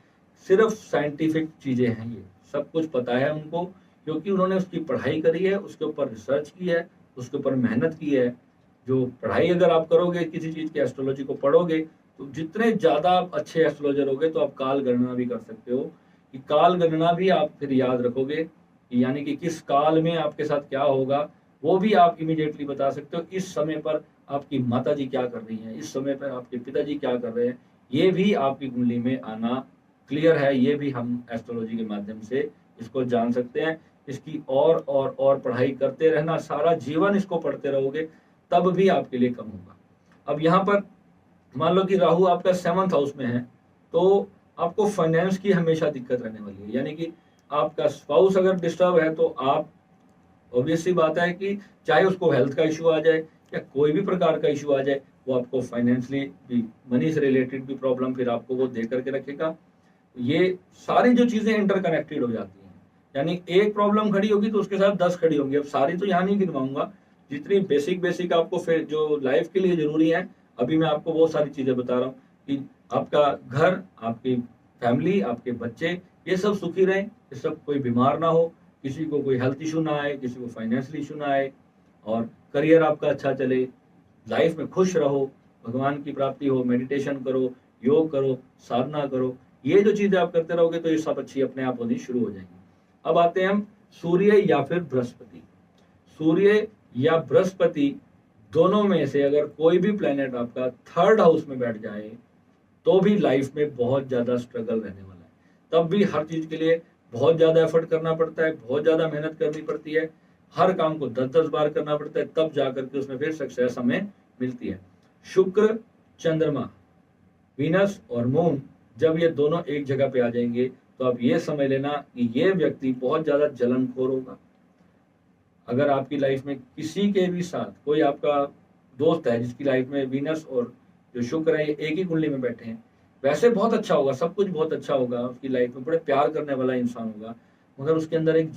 सिर्फ साइंटिफिक चीजें हैं, ये सब कुछ पता है उनको, क्योंकि उन्होंने उसकी पढ़ाई करी है, उसके ऊपर रिसर्च की है, उसके ऊपर मेहनत की है। जो पढ़ाई अगर आप करोगे किसी चीज की, एस्ट्रोलॉजी को पढ़ोगे, तो जितने ज्यादा आप अच्छे एस्ट्रोलॉजर होगे, तो आप काल गणना भी कर सकते हो, कि काल गणना भी आप फिर याद रखोगे, यानी कि किस काल में आपके साथ क्या होगा, वो भी आप इमीडिएटली बता सकते हो। इस समय पर आपकी माता जी क्या कर रही हैं, इस समय पर आपके पिताजी क्या कर रहे हैं, ये भी आपकी कुंडली में आना क्लियर है। ये भी हम एस्ट्रोलॉजी के माध्यम से इसको जान सकते हैं। इसकी और पढ़ाई करते रहना, सारा जीवन इसको पढ़ते रहोगे, तब भी आपके लिए कम होगा। अब यहाँ पर मान लो कि राहु आपका सेवंथ हाउस में है, तो आपको फाइनेंस की हमेशा दिक्कत रहने वाली है, यानी कि आपका स्पाउस अगर डिस्टर्ब है, तो आप, ऑब्वियस सी बात है कि चाहे उसको हेल्थ का इशू आ जाए या कोई भी प्रकार का इशू आ जाए, वो आपको फाइनेंशियली भी, मनी से रिलेटेड भी प्रॉब्लम फिर आपको वो दे करके रखेगा। ये सारी जो चीजें इंटरकनेक्टेड हो जाती हैं, यानी एक प्रॉब्लम खड़ी होगी तो उसके साथ 10 खड़ी होंगी। अब सारी तो यहाँ नहीं गिनवाऊंगा, जितनी बेसिक बेसिक आपको फिर जो लाइफ के लिए जरूरी है, अभी मैं आपको बहुत सारी चीजें बता रहा हूँ, कि आपका घर, आपकी फैमिली, आपके बच्चे, ये सब सुखी रहें, ये सब कोई बीमार ना हो, किसी को कोई हेल्थ इशू ना आए, किसी को फाइनेंशियल इशू ना आए, और करियर आपका अच्छा चले, लाइफ में खुश रहो, भगवान की प्राप्ति हो, मेडिटेशन करो, योग करो, साधना करो। ये जो चीजें आप करते रहोगे, तो ये सब अच्छी अपने आप होनी शुरू हो जाएंगी। अब आते हैं हम सूर्य या फिर बृहस्पति। सूर्य या बृहस्पति दोनों में से अगर कोई भी प्लेनेट आपका थर्ड हाउस में बैठ जाए, तो भी लाइफ में बहुत ज्यादा स्ट्रगल रहने वाला है। तब भी हर चीज के लिए बहुत ज्यादा एफर्ट करना पड़ता है, बहुत ज्यादा मेहनत करनी पड़ती है, हर काम को 10-10 बार करना पड़ता है, तब जाकर के उसमें फिर सक्सेस हमें मिलती है। शुक्र, चंद्रमा, वीनस और मून, जब ये दोनों एक जगह पे आ जाएंगे, तो आप ये समझ लेना कि ये व्यक्ति बहुत ज्यादा जलनखोर होगा। अगर आपकी लाइफ में किसी के भी साथ कोई आपका दोस्त है जिसकी लाइफ में वीनस और जो शुक्र है ये एक ही कुंडली में बैठे हैं, वैसे बहुत अच्छा होगा, सब कुछ बहुत अच्छा होगा, उसकी लाइफ में बड़े प्यार करने वाला इंसान होगा, मगर उसके अंदर एक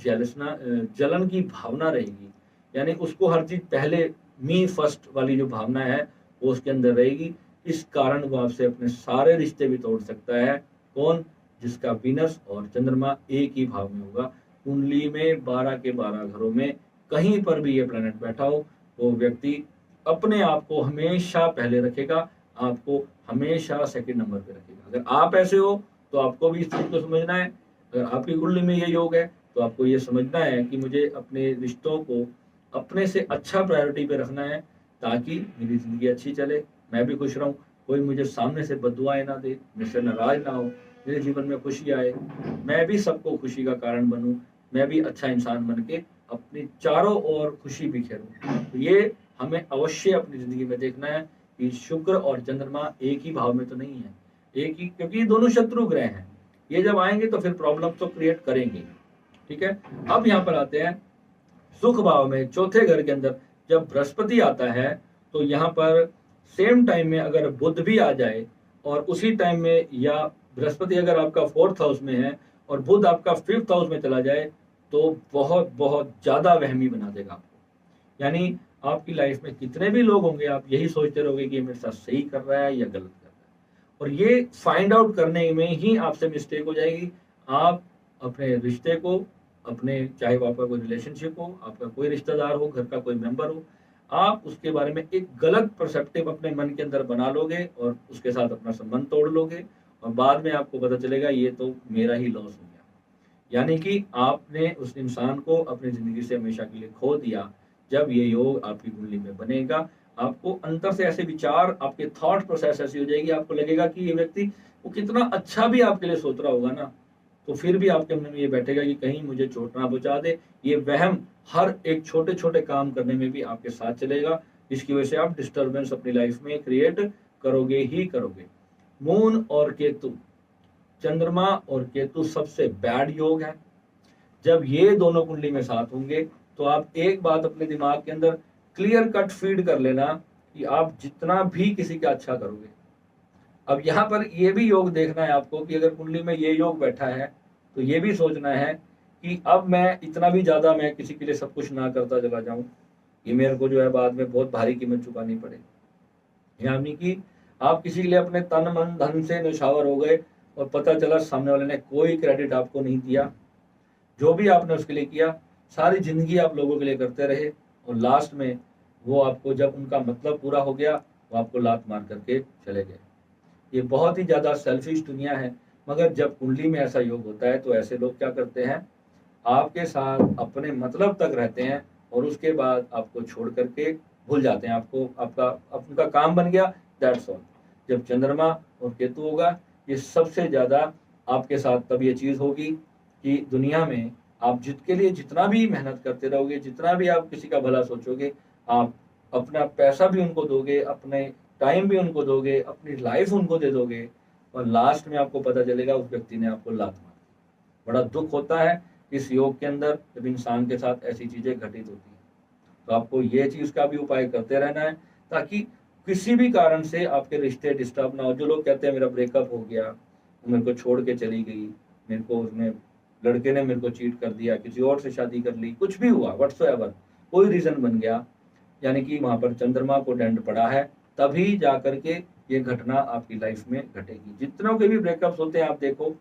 जलन की भावना रहेगी, यानी उसको हर चीज पहले, मी फर्स्ट वाली जो भावना है वो उसके अंदर रहेगी। इस कारण वो आपसे अपने सारे रिश्ते भी तोड़ सकता है। कौन? जिसका वीनस और चंद्रमा एक ही भाव में होगा। कुंडली में 12 के 12 घरों में कहीं पर भी ये प्लेनेट बैठा हो, वो व्यक्ति अपने आप को हमेशा पहले रखेगा, आपको हमेशा सेकंड नंबर पे रखेगा। अगर आप ऐसे हो तो आपको भी इस चीज को समझना है। अगर आपकी कुंडली में ये योग है तो आपको ये समझना है कि मुझे अपने रिश्तों को अपने से अच्छा प्रायोरिटी पे रखना है, ताकि मेरी जिंदगी अच्छी चले, मैं भी खुश रहूं, कोई मुझे सामने से बददुआएं ना दे, मुझसे नाराज ना हो, मेरे जीवन में खुशी आए, मैं भी सबको खुशी का कारण बनूं, मैं भी अच्छा इंसान बन के अपनी चारों ओर खुशी बिखेरूं। तो ये हमें अवश्य अपनी जिंदगी में देखना है कि शुक्र और चंद्रमा एक ही भाव में तो नहीं है, एक ही, क्योंकि ये दोनों शत्रु ग्रह हैं। ये जब आएंगे तो फिर प्रॉब्लम तो क्रिएट करेंगे। ठीक है, अब यहाँ पर आते हैं सुख भाव में, चौथे घर के अंदर जब बृहस्पति आता है तो यहाँ पर सेम टाइम में अगर बुध भी आ जाए और उसी टाइम में, या बृहस्पति अगर आपका फोर्थ हाउस में है और बुध आपका फिफ्थ हाउस में चला जाए, तो बहुत बहुत ज्यादा वहमी बना देगा आपको। यानी आपकी लाइफ में कितने भी लोग होंगे, आप यही सोचते रहोगे कि ये मेरे साथ सही कर रहा है या गलत कर रहा है, और ये फाइंड आउट करने में ही आपसे मिस्टेक हो जाएगी। आप अपने रिश्ते को, अपने, चाहे वो आपका कोई रिलेशनशिप हो, आपका कोई रिश्तेदार हो, घर का कोई मेंबर हो, आप उसके बारे में एक गलत परसेप्टिव अपने मन के अंदर बना लोगे और उसके साथ अपना संबंध तोड़ लोगे, और बाद में आपको पता चलेगा ये तो मेरा ही लॉस हो गया। यानी कि आपने उस इंसान को अपनी जिंदगी से हमेशा के लिए खो दिया। जब ये योग आपकी कुंडली में बनेगा, आपको अंदर से ऐसे विचार, आपके थॉट प्रोसेस ऐसी हो जाएगी, आपको लगेगा कि ये व्यक्ति, वो कितना अच्छा भी आपके लिए सोच रहा होगा ना, तो फिर भी आपके मन में ये बैठेगा कि कहीं मुझे चोट ना पहुंचा दे। ये वहम हर एक छोटे छोटे काम करने में भी आपके साथ चलेगा, जिसकी वजह से आप डिस्टरबेंस अपनी लाइफ में क्रिएट करोगे ही करोगे। मून और केतु, चंद्रमा और केतु सबसे बैड योग है। जब ये दोनों कुंडली में साथ होंगे तो आप एक बात अपने दिमाग के अंदर क्लियर कट फीड कर लेना कि आप जितना भी किसी का अच्छा करोगे। अब यहाँ पर ये भी योग देखना है आपको कि अगर कुंडली में ये योग बैठा है तो ये भी सोचना है कि अब मैं इतना भी ज्यादा मैं किसी के लिए सब कुछ ना करता चला जाऊं, ये मेरे को जो है बाद में बहुत भारी कीमत चुकानी पड़े। यानी कि आप किसी के लिए अपने तन मन धन से निछावर हो गए और पता चला सामने वाले ने कोई क्रेडिट आपको नहीं दिया, जो भी आपने उसके लिए किया सारी जिंदगी आप लोगों के लिए करते रहे, और लास्ट में वो आपको, जब उनका मतलब पूरा हो गया, वो आपको लात मार करके चले गए। ये बहुत ही ज्यादा सेल्फिश दुनिया है। मगर जब कुंडली में ऐसा योग होता है तो ऐसे लोग क्या करते हैं, आपके साथ अपने मतलब तक रहते हैं और उसके बाद आपको छोड़ करके भूल जाते हैं। आपको आपका उनका काम बन गया, दैट्स ऑल। जब चंद्रमा और केतु होगा, ये सबसे ज्यादा आपके साथ तब ये चीज होगी कि दुनिया में आप जिसके लिए जितना भी मेहनत करते रहोगे, जितना भी आप किसी का भला सोचोगे, आप अपना पैसा भी उनको दोगे, अपने टाइम भी उनको दोगे, अपनी लाइफ उनको दे दोगे, और लास्ट में आपको पता चलेगा उस व्यक्ति ने आपको लात मार दी। बड़ा दुख होता है इस योग के अंदर जब इंसान के साथ ऐसी चीजें घटित होती हैं। तो आपको ये चीज का भी उपाय करते रहना है, ताकि किसी भी कारण से आपके रिश्ते डिस्टर्ब ना हो। जो लोग कहते हैं मेरा ब्रेकअप हो गया, वो मेरे को छोड़ के चली गई, मेरे को उसने, लड़के ने मेरे को चीट कर दिया, किसी और से शादी कर ली, कुछ भी हुआ, व्हाट्सोएवर कोई रीजन बन गया, यानी कि वहां पर चंद्रमा को दंड पड़ा है, तभी जा करके ये घटना आपकी लाइफ में घटेगी। जितनों के भी ब्रेकअप्स होते हैं आप देखो,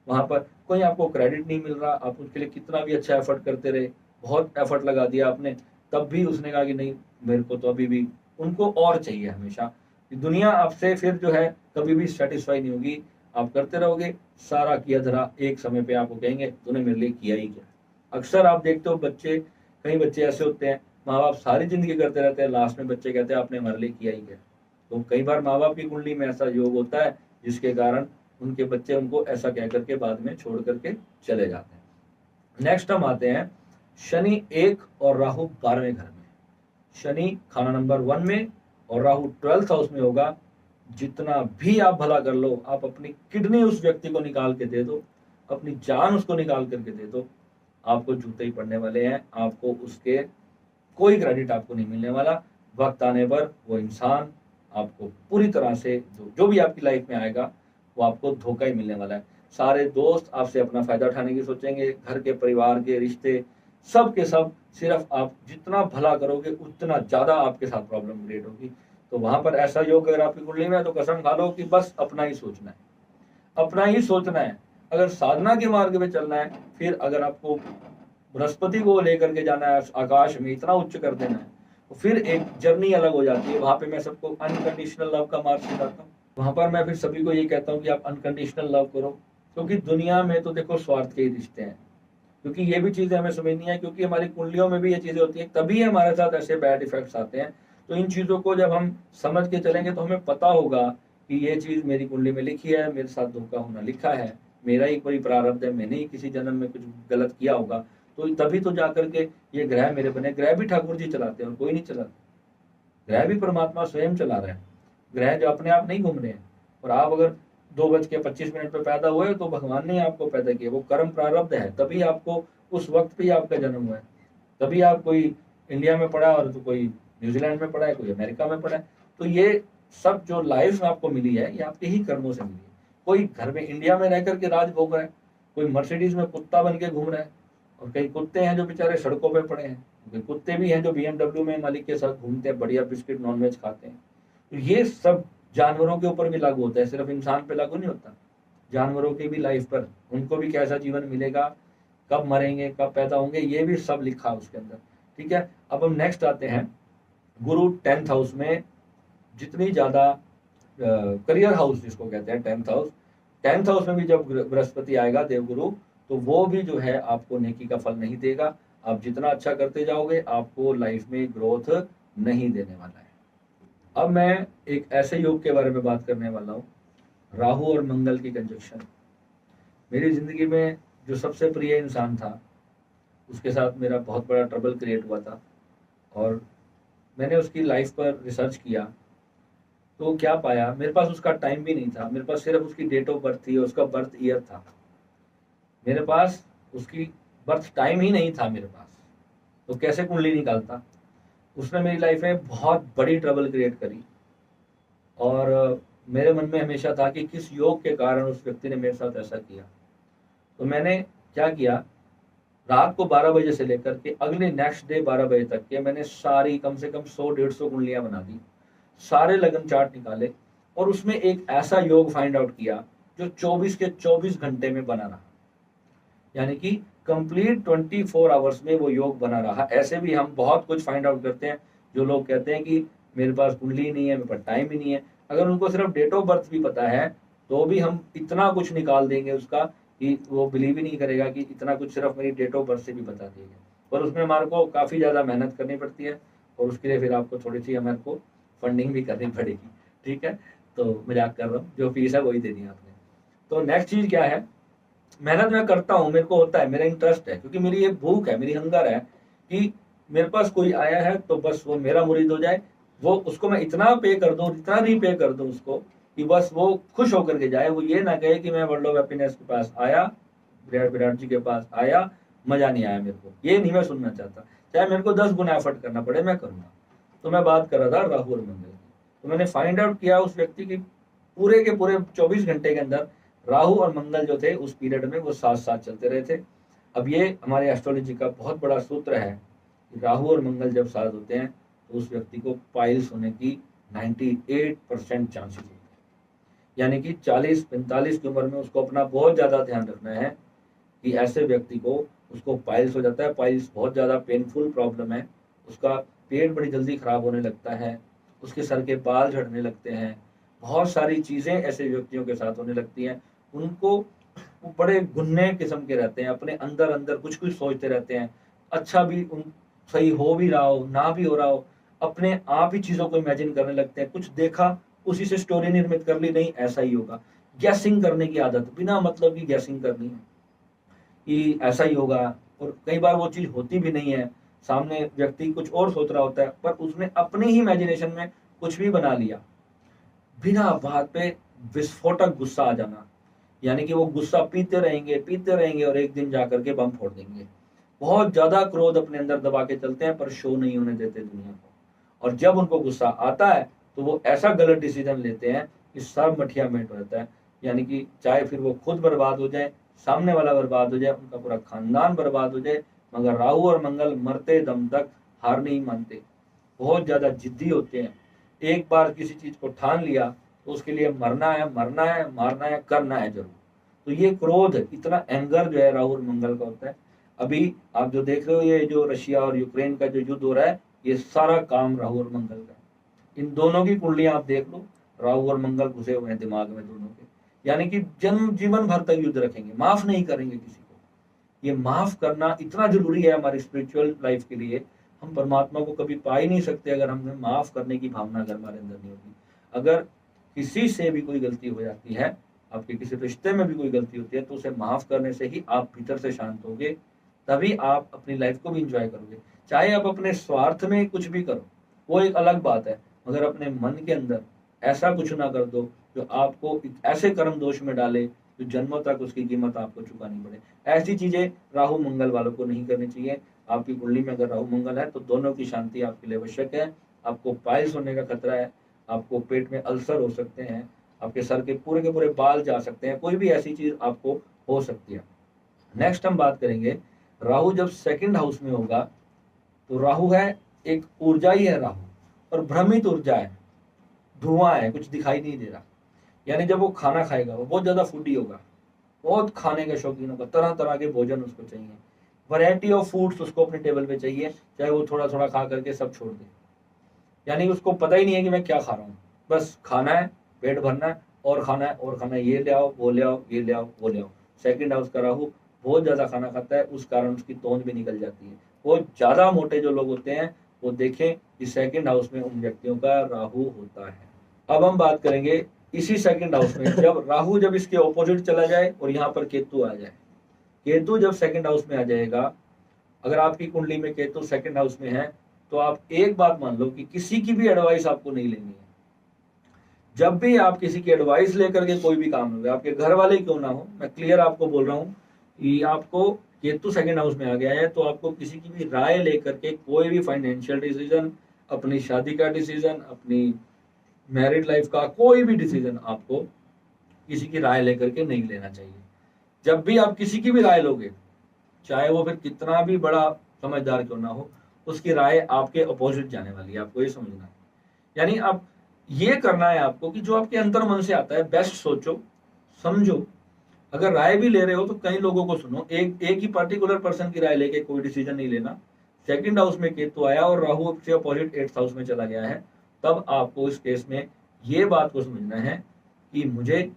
वहां पर कोई आपको क्रेडिट नहीं मिल रहा, आप उसके लिए कितना भी अच्छा एफर्ट करते रहे, बहुत एफर्ट लगा दिया आपने, तब भी उसने कहा कि नहीं, मेरे को तो अभी भी, उनको और चाहिए हमेशा। दुनिया आपसे फिर जो है कभी भी सेटिस्फाई नहीं होगी। आप करते रहोगे, सारा किया धरा एक समय पे आपको कहेंगे तूने मेरे लिए किया ही क्या। अक्सर आप देखते हो बच्चे, कई बच्चे ऐसे होते हैं, माँ बाप सारी जिंदगी करते रहते हैं, लास्ट में बच्चे कहते हैं आपने हमारे लिए किया ही क्या। तो कई बार माँ बाप की कुंडली में ऐसा योग होता है जिसके कारण उनके बच्चे उनको ऐसा कह करके बाद में छोड़ करके चले जाते हैं। नेक्स्ट हम आते हैं शनि 1 और राहु 12वें घर में। शनि खाना नंबर 1 में और राहु 12th हाउस में होगा। जितना भी आप भला कर लो, आप अपनी किडनी उस व्यक्ति को निकाल के दे दो, अपनी जान उसको निकाल करके दे दो, आपको जूते ही पड़ने वाले हैं। आपको उसके कोई क्रेडिट आपको नहीं मिलने वाला। वक्त आने पर वो इंसान आपको पूरी तरह से, जो भी आपकी लाइफ में आएगा वो आपको धोखा ही मिलने वाला है। सारे दोस्त आपसे अपना फायदा उठाने की सोचेंगे, घर के परिवार के रिश्ते सब के सब, सिर्फ आप जितना भला करोगे उतना ज्यादा आपके साथ प्रॉब्लम क्रिएट होगी। तो वहां पर ऐसा योग अगर आपकी कुंडली में है तो कसम खा लो कि बस अपना ही सोचना है, अपना ही सोचना है। अगर साधना के मार्ग में चलना है, फिर अगर आपको बृहस्पति को लेकर के जाना है, आकाश में इतना उच्च कर देना है, तो फिर एक जर्नी अलग हो जाती है। वहां पे मैं सबको अनकंडीशनल लव का मार्ग सिखाता हूँ। वहां पर मैं फिर सभी को ये कहता हूँ कि आप अनकंडीशनल लव करो, क्योंकि दुनिया में तो देखो स्वार्थ के ही रिश्ते हैं। क्योंकि ये भी चीजें हमें समझनी है, क्योंकि हमारी कुंडलियों में भी ये चीजें होती है, तभी हमारे साथ ऐसे बैड इफेक्ट्स आते हैं। तो इन चीजों को जब हम समझ के चलेंगे तो हमें पता होगा कि ये चीज मेरी कुंडली में लिखी है, मेरे साथ धोखा होना लिखा है, मेरा ही कोई प्रारब्ध है, मैंने ही किसी जन्म में कुछ गलत किया होगा। तो तभी तो जाकर के ये ग्रह मेरे बने। ग्रह भी ठाकुर जी चलाते हैं और कोई नहीं चलाता, ग्रह भी परमात्मा स्वयं चला रहा है। ग्रह जो अपने आप नहीं घूम रहे हैं। और आप अगर 2:25 पे पैदा हुए तो भगवान ने आपको पैदा किया, वो कर्म प्रारब्ध है, तभी आपको उस वक्त पे ही आपका जन्म हुआ है। तभी आप कोई इंडिया में पढ़ा और तो कोई न्यूजीलैंड में पढ़ा है, कोई अमेरिका में पढ़ा है। तो ये सब जो लाइफ आपको मिली है, ये आपके ही कर्मों से मिली है। कोई घर में इंडिया में रह करके राज भोग रहा है, कोई मर्सिडीज में कुत्ता बन के घूम रहा है, और कई कुत्ते हैं जो बेचारे सड़कों पे पड़े हैं, कई कुत्ते भी हैं जो BMW में मालिक के साथ घूमते हैं, बढ़िया बिस्किट नॉनवेज खाते हैं। तो ये सब जानवरों के ऊपर भी लागू होता है, सिर्फ इंसान पे लागू नहीं होता। जानवरों की भी लाइफ पर, उनको भी कैसा जीवन मिलेगा, कब मरेंगे, कब पैदा होंगे, ये भी सब लिखा है उसके अंदर। ठीक है, अब हम नेक्स्ट आते हैं। गुरु 10th हाउस में जितनी ज्यादा करियर हाउस जिसको कहते हैं 10th हाउस में भी जब बृहस्पति आएगा देवगुरु, तो वो भी जो है आपको नेकी का फल नहीं देगा। आप जितना अच्छा करते जाओगे आपको लाइफ में ग्रोथ नहीं देने वाला है। अब मैं एक ऐसे योग के बारे में बात करने वाला हूँ, राहु और मंगल की कंजक्शन। मेरी जिंदगी में जो सबसे प्रिय इंसान था, उसके साथ मेरा बहुत बड़ा ट्रबल क्रिएट हुआ था, और मैंने उसकी लाइफ पर रिसर्च किया तो क्या पाया, मेरे पास उसका टाइम भी नहीं था, मेरे पास सिर्फ उसकी डेट ऑफ बर्थ थी, उसका बर्थ ईयर था। मेरे पास उसकी बर्थ टाइम ही नहीं था मेरे पास, तो कैसे कुंडली निकालता। उसने मेरी लाइफ में बहुत बड़ी ट्रबल क्रिएट करी, और मेरे मन में हमेशा था कि किस योग के कारण उस व्यक्ति ने मेरे साथ ऐसा किया। तो मैंने क्या किया, रात को 12 बजे से लेकर के अगले नेक्स्ट डे 12 बजे तक के मैंने सारी कम से कम 100-150 कुंडलियां बना दी, सारे लगन चार्ट निकाले, और उसमें एक ऐसा योग फाइंड आउट किया जो 24 के 24 घंटे में बना रहा। यानी कि कंप्लीट 24 आवर्स में वो योग बना रहा। ऐसे भी हम बहुत कुछ फाइंड आउट करते हैं, जो लोग कहते हैं कि मेरे पास कुंडली नहीं है, मेरे पास टाइम ही नहीं है। अगर उनको सिर्फ डेट ऑफ बर्थ भी पता है तो भी हम इतना कुछ निकाल देंगे उसका कि वो बिलीव ही नहीं करेगा कि इतना कुछ सिर्फ मेरी डेट ऑफ बर्थ से भी बता देंगे। पर उसमें हमारे को काफ़ी ज़्यादा मेहनत करनी पड़ती है, और उसके लिए फिर आपको थोड़ी सी हमारे को फंडिंग भी करनी पड़ेगी। ठीक है, तो मजाक कर रहा हूँ, जो फीस है वही देनी है आपने। तो नेक्स्ट चीज़ क्या है, मेहनत मैं करता हूँ, मेरे को होता है, मेरा इंटरेस्ट है, क्योंकि मेरी ये भूख है, मेरी हंगर है कि मेरे पास कोई आया है तो बस वो मेरा मुरीद हो जाए, वो उसको मैं इतना पे कर दूं, इतना रीपे कर दूं उसको कि बस वो खुश होकर के जाए। वो ये ना कहे कि मैं वर्ल्ड ऑफ हैप्पीनेस के पास आया, विराट जी के पास आया, मजा नहीं आया मेरे को, ये नहीं मैं सुनना चाहता। चाहे मेरे को 10 गुना एफर्ट करना पड़े, मैं करूंगा। तो मैं बात कर रहा था राहु और मंगल की। तो मैंने फाइंड आउट किया उस व्यक्ति की पूरे के पूरे 24 घंटे के अंदर राहु और मंगल जो थे उस पीरियड में वो साथ साथ चलते रहे थे। अब ये हमारे एस्ट्रोलॉजी का बहुत बड़ा सूत्र है कि राहु और मंगल जब साथ होते हैं तो उस व्यक्ति को पाइल्स होने की 98% चांसेस होते हैं। यानी कि 40-45 की उम्र में उसको अपना बहुत ज़्यादा ध्यान रखना है कि ऐसे व्यक्ति को उसको पाइल्स हो जाता है। पाइल्स बहुत ज़्यादा पेनफुल प्रॉब्लम है, उसका पेट बड़ी जल्दी खराब होने लगता है, उसके सर के बाल झड़ने लगते हैं, बहुत सारी चीज़ें ऐसे व्यक्तियों के साथ होने लगती हैं। उनको वो बड़े गुन्ने किस्म के रहते हैं, अपने अंदर अंदर कुछ कुछ सोचते रहते हैं, अच्छा भी उन सही हो भी रहा हो ना भी हो रहा हो, अपने आप ही चीज़ों को इमेजिन करने लगते हैं। कुछ देखा उसी से स्टोरी निर्मित कर ली, नहीं ऐसा ही होगा। गैसिंग करने की आदत, बिना मतलब की गैसिंग करनी है कि ऐसा ही होगा, और कई बार वो चीज़ होती भी नहीं है, सामने व्यक्ति कुछ और सोच रहा होता है पर उसने अपनी ही इमेजिनेशन में कुछ भी बना लिया। बिना बात पे विस्फोटक गुस्सा आ जाना, यानी कि वो गुस्सा पीते रहेंगे और एक दिन जाकर के बम फोड़ देंगे। बहुत ज्यादा क्रोध अपने अंदर दबा के चलते हैं पर शो नहीं होने देते दुनिया को। और जब उनको गुस्सा आता है तो वो ऐसा गलत डिसीजन लेते हैं कि सब मठिया मेट हो जाता है। यानी कि चाहे फिर वो खुद बर्बाद हो जाए, सामने वाला बर्बाद हो जाए, उनका पूरा खानदान बर्बाद हो जाए, मगर राहु और मंगल मरते दम तक हार नहीं मानते, बहुत ज्यादा जिद्दी होते हैं। एक बार किसी चीज को ठान लिया तो उसके लिए मरना है, मरना है, मारना है, करना है जरूर। तो ये क्रोध, इतना एंगर जो है राहु और मंगल का होता है। अभी आप जो देख रहे हो, ये जो रशिया और यूक्रेन का जो युद्ध हो रहा है, ये सारा काम राहु और मंगल का है। इन दोनों की कुंडलियां आप देख लो, राहु और मंगल घुसे हुए हैं दिमाग में दोनों के, यानी कि जन्म जीवन भर तक युद्ध रखेंगे, माफ नहीं करेंगे किसी को। ये माफ करना इतना जरूरी है हमारी स्पिरिचुअल लाइफ के लिए। हम परमात्मा को कभी पा ही नहीं सकते अगर हमें माफ करने की भावना अगर हमारे अंदर नहीं होगी। अगर किसी से भी कोई गलती हो जाती है, आपके किसी रिश्ते में भी कोई गलती होती है, तो उसे माफ करने से ही आप भीतर से शांत होगे, तभी आप अपनी लाइफ को भी इंजॉय करोगे। चाहे आप अपने स्वार्थ में कुछ भी करो, वो एक अलग बात है, मगर अपने मन के अंदर ऐसा कुछ ना कर दो जो आपको ऐसे कर्म दोष में डाले जो जन्मों तक उसकी कीमत आपको चुकानी पड़े। ऐसी चीजें राहु मंगल वालों को नहीं करनी चाहिए। आपकी कुंडली में अगर राहु मंगल है तो दोनों की शांति आपके लिए आवश्यक है। आपको पाइल्स होने का खतरा है, आपको पेट में अल्सर हो सकते हैं, आपके सर के पूरे बाल जा सकते हैं, कोई भी ऐसी चीज आपको हो सकती है। नेक्स्ट हम बात करेंगे, राहु जब सेकंड हाउस में होगा तो राहु है एक ऊर्जा ही है राहु, और भ्रमित ऊर्जा है, धुआं है, कुछ दिखाई नहीं दे रहा। यानी जब वो खाना खाएगा, वो बहुत ज्यादा फूडी होगा, बहुत खाने का शौकीन होगा, तरह तरह के भोजन उसको चाहिए, वैरायटी ऑफ फूड्स उसको अपने टेबल पे चाहिए, चाहे वो थोड़ा थोड़ा खा करके सब छोड़ दे। यानी उसको पता ही नहीं है कि मैं क्या खा रहा हूँ, बस खाना है, पेट भरना है, और खाना है और खाना है, ये ले आओ, वो ले आओ, ये ले आओ, वो ले आओ। सेकंड हाउस का राहु बहुत ज्यादा खाना खाता है, उस कारण उसकी तोंद भी निकल जाती है। बहुत ज्यादा मोटे जो लोग होते हैं, वो देखें कि सेकंड हाउस में उन व्यक्तियों का राहु होता है। अब हम बात करेंगे इसी सेकंड हाउस में, जब राहु जब इसके ऑपोजिट चला जाए और यहाँ पर केतु आ जाए। केतु जब सेकंड हाउस में आ जाएगा, अगर आपकी कुंडली में केतु सेकंड हाउस में है, तो आप एक बात मान लो कि किसी की भी एडवाइस आपको नहीं लेनी है। जब भी आप किसी की एडवाइस लेकर के कोई भी काम होगा, आपके घर वाले क्यों ना हो, मैं क्लियर आपको बोल रहा हूँ कि आपको केतु सेकंड हाउस में आ गया है, तो आपको किसी की भी राय लेकर के कोई भी फाइनेंशियल डिसीजन, अपनी शादी का डिसीजन, अपनी मैरिड लाइफ का कोई भी डिसीजन आपको किसी की राय लेकर के नहीं लेना चाहिए। जब भी आप किसी की भी राय लोगे, चाहे वो फिर कितना भी बड़ा समझदार क्यों ना हो, उसकी राय आपके अपोजिट जाने वाली है, आपको ये समझना है। यानी आप ये करना है आपको कि जो आपके अंतर मन से आता है, बेस्ट सोचो, समझो। अगर राय भी ले रहे हो तो कई लोगों को सुनो, एक ही पर्टिकुलर पर्सन की राय लेके कोई डिसीजन नहीं लेना। सेकंड हाउस में केतु आया और राहु से अपोजिट एट्थ हाउस में चला गया है, तब आपको इस केस में ये बात को समझना है कि मुझे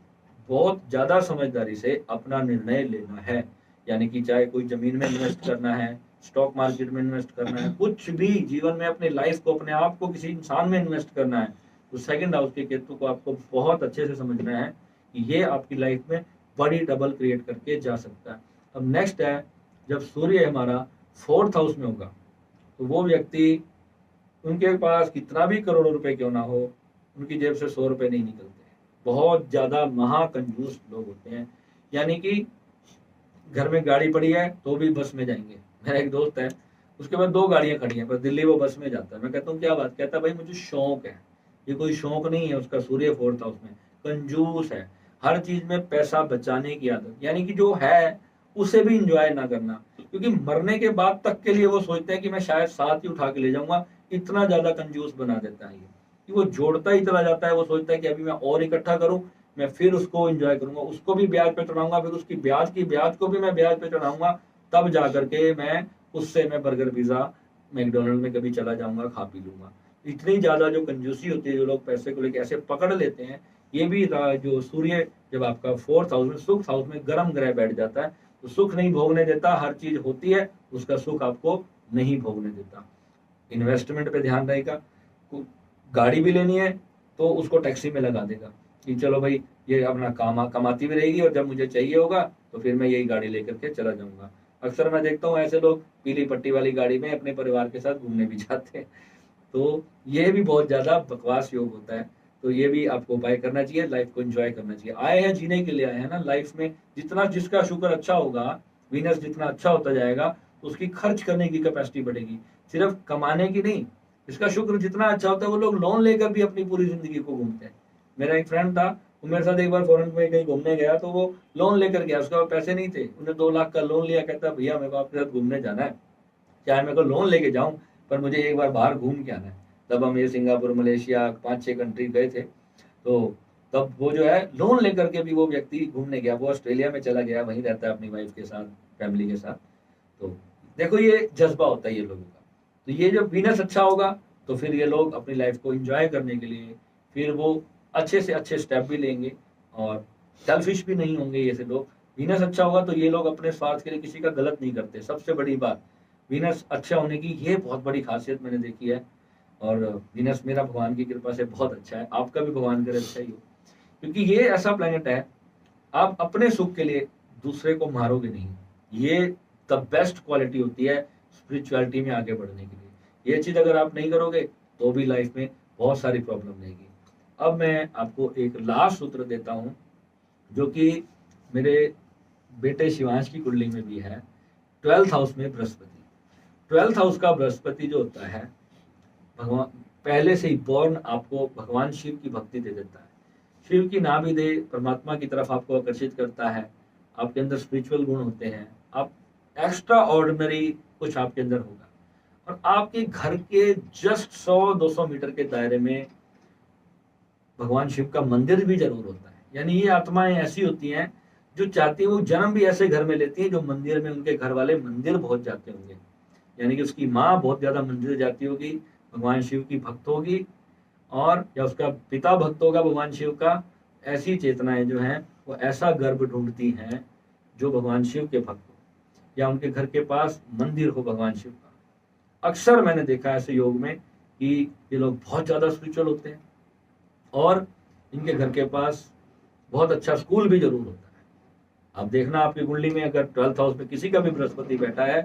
बहुत ज्यादा समझदारी से अपना निर्णय लेना है। यानी कि चाहे कोई जमीन में इन्वेस्ट करना है, स्टॉक मार्केट में इन्वेस्ट करना है, कुछ भी जीवन में अपने लाइफ को, अपने आप को किसी इंसान में इन्वेस्ट करना है, तो सेकंड हाउस के केतु को आपको बहुत अच्छे से समझना है कि ये आपकी लाइफ में बड़ी डबल क्रिएट करके जा सकता है। अब नेक्स्ट है, जब सूर्य हमारा फोर्थ हाउस में होगा, तो वो व्यक्ति, उनके पास कितना भी करोड़ों रुपए क्यों ना हो, उनकी जेब से 100 रुपए नहीं निकलते। बहुत ज्यादा महाकंजूस लोग होते हैं। यानी कि घर में गाड़ी पड़ी है तो भी बस में जाएंगे। मेरा एक दोस्त है, उसके पास 2 गाड़ियां खड़ी हैं, पर दिल्ली वो बस में जाता है। मैं कहता हूँ क्या बात, कहता है भाई मुझे शौक है। ये कोई शौक नहीं है उसका, सूर्य फोर्थ हाउस में, कंजूस है, हर चीज में पैसा बचाने की आदत, यानी कि जो है उसे भी इंजॉय ना करना, क्योंकि मरने के बाद तक के लिए वो सोचते हैं कि मैं शायद साथ ही उठा के ले जाऊंगा। इतना ज्यादा कंजूस बना देता है ये कि वो जोड़ता ही चला जाता है। वो सोचता है कि अभी मैं और इकट्ठा करूं, मैं फिर उसको एंजॉय करूंगा, उसको भी ब्याज पे चढ़ाऊंगा, फिर उसकी ब्याज को भी मैं ब्याज पे चढ़ाऊंगा, तब जा करके मैं उससे मैं बर्गर पिज्जा मैकडोनल्ड में कभी चला जाऊंगा, खा पी लूंगा। इतनी ज्यादा जो कंजूसी होती है, जो लोग पैसे को लेकर ऐसे पकड़ लेते हैं, ये भी जो सूर्य जब आपका फोर्थ हाउस में, सुख हाउस में गर्म ग्रह बैठ जाता है, तो सुख नहीं भोगने देता। हर चीज होती है, उसका सुख आपको नहीं भोगने देता। इन्वेस्टमेंट पे ध्यान रहेगा। गाड़ी भी लेनी है तो उसको टैक्सी में लगा देगा कि चलो भाई ये अपना कमाती भी रहेगी, और जब मुझे चाहिए होगा तो फिर मैं यही गाड़ी लेकर के चला जाऊंगा। अक्सर मैं देखता हूँ ऐसे लोग पीली पट्टी वाली गाड़ी में अपने परिवार के साथ घूमने भी जाते हैं। तो ये भी बहुत ज्यादा बकवास योग होता है। तो ये भी आपको उपाय करना चाहिए, लाइफ को एंजॉय करना चाहिए। आए हैं जीने के लिए, आए हैं ना लाइफ में। जितना जिसका शुक्र अच्छा होगा, वीनस जितना अच्छा होता जाएगा, तो उसकी खर्च करने की कैपेसिटी बढ़ेगी, सिर्फ कमाने की नहीं। इसका शुक्र जितना अच्छा होता है, वो लोग लोन लेकर भी अपनी पूरी जिंदगी को घूमते हैं। मेरा एक फ्रेंड था, वो मेरे साथ एक बार फॉरेन में कहीं घूमने गया, तो वो लोन लेकर गया, उसके पास पैसे नहीं थे, उन्हें 2 लाख का लोन लिया, कहता भैया मेरे को आपके साथ घूमने जाना है, चाहे मेरे को लोन लेके जाऊं, पर मुझे एक बार बाहर घूम के आना है। तब हम ये सिंगापुर, मलेशिया 5-6 कंट्री गए थे। तो तब वो जो है लोन लेकर के भी वो व्यक्ति घूमने गया, वो ऑस्ट्रेलिया में चला गया, वहीं रहता है अपनी वाइफ के साथ, फैमिली के साथ। तो देखो ये जज्बा होता है ये लोगों का। तो ये जब बिजनेस अच्छा होगा तो फिर ये लोग अपनी लाइफ को एंजॉय करने के लिए फिर वो अच्छे से अच्छे स्टेप भी लेंगे और सेल्फिश भी नहीं होंगे ये से लोग। बिजनेस अच्छा होगा तो ये लोग अपने स्वार्थ के लिए किसी का गलत नहीं करते। सबसे बड़ी बात बिजनेस अच्छा होने की ये बहुत बड़ी खासियत मैंने देखी है। और बिजनेस मेरा भगवान की कृपा से बहुत अच्छा है, आपका भी भगवान करे अच्छा ही हो, क्योंकि ये ऐसा प्लेनेट है, आप अपने सुख के लिए दूसरे को मारोगे नहीं। ये द बेस्ट क्वालिटी होती है स्पिरिचुअलिटी में आगे बढ़ने के लिए। ये चीज अगर आप नहीं करोगे तो भी लाइफ में बहुत सारी प्रॉब्लम रहेगी। अब मैं आपको एक लास्ट सूत्र देता हूं जो कि मेरे बेटे शिवांश की कुंडली में भी है। 12th हाउस में बृहस्पति, 12th हाउस का बृहस्पति जो होता है, भगवान पहले से ही बॉर्न आपको भगवान शिव की भक्ति दे देता है। शिव की नाभि दे परमात्मा की तरफ आपको आकर्षित करता है। आपके अंदर स्पिरिचुअल गुण होते हैं, आप एक्स्ट्रा ऑर्डिनरी कुछ आपके अंदर होगा। और आपके घर के जस्ट 100-200 मीटर के दायरे में भगवान शिव का मंदिर भी जरूर होता है। यानी ये आत्माएं ऐसी होती हैं जो चाहती है, वो जन्म भी ऐसे घर में लेती है जो मंदिर में, उनके घर वाले मंदिर बहुत जाते होंगे, यानी कि उसकी माँ बहुत ज्यादा मंदिर जाती होगी, भगवान शिव की भक्त होगी, और या उसका पिता भक्त होगा भगवान शिव का। ऐसी चेतनाएं जो हैं वो ऐसा गर्भ ढूंढती हैं जो भगवान शिव के भक्त हो, या उनके घर के पास मंदिर हो भगवान शिव का। अक्सर मैंने देखा ऐसे योग में कि ये लोग बहुत ज्यादा स्पिरिचुअल होते हैं और इनके घर के पास बहुत अच्छा स्कूल भी जरूर होता है। आप देखना आपकी कुंडली में अगर 12th हाउस में किसी का भी बृहस्पति बैठा है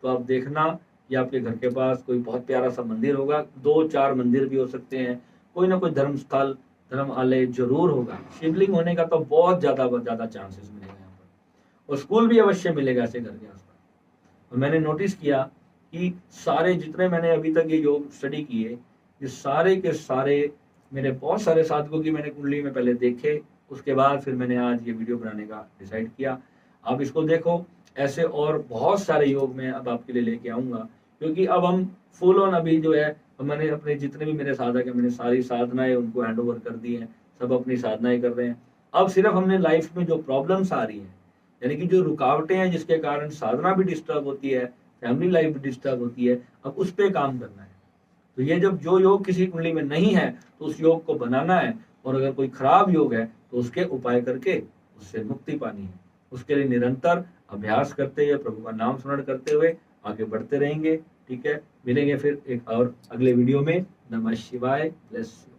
तो आप देखना कि आपके घर के पास कोई बहुत प्यारा सा मंदिर होगा, 2-4 मंदिर भी हो सकते हैं, कोई ना कोई धर्म स्थल, धर्म आलय जरूर होगा। शिवलिंग होने का तो बहुत ज्यादा चांसेस मिलेगा यहाँ पर, और स्कूल भी अवश्य मिलेगा ऐसे घर के आसपास। और मैंने नोटिस किया कि सारे जितने मैंने अभी तक ये योग स्टडी किए, ये सारे के सारे मेरे बहुत सारे साधकों की मैंने कुंडली में पहले देखे, उसके बाद फिर मैंने आज ये वीडियो बनाने का डिसाइड किया। आप इसको देखो, ऐसे और बहुत सारे योग मैं अब आपके लिए लेके आऊंगा, क्योंकि अब हम फुल ऑन अभी जो है, मैंने अपने जितने भी मेरे साधक है, मैंने सारी साधनाएं उनको हैंड ओवर कर दी हैं, सब अपनी साधनाएं कर रहे हैं। अब सिर्फ हमने लाइफ में जो प्रॉब्लम्स आ रही हैं, यानी कि जो रुकावटें हैं जिसके कारण साधना भी डिस्टर्ब होती है, फैमिली लाइफ भी डिस्टर्ब होती है, अब उस पर काम करना है। तो ये जब जो योग किसी कुंडली में नहीं है तो उस योग को बनाना है, और अगर कोई खराब योग है तो उसके उपाय करके उससे मुक्ति पानी है। उसके लिए निरंतर अभ्यास करते हुए, प्रभु का नाम स्मरण करते हुए आगे बढ़ते रहेंगे। ठीक है, मिलेंगे फिर एक और अगले वीडियो में। नमः शिवाय, ब्लेस यू।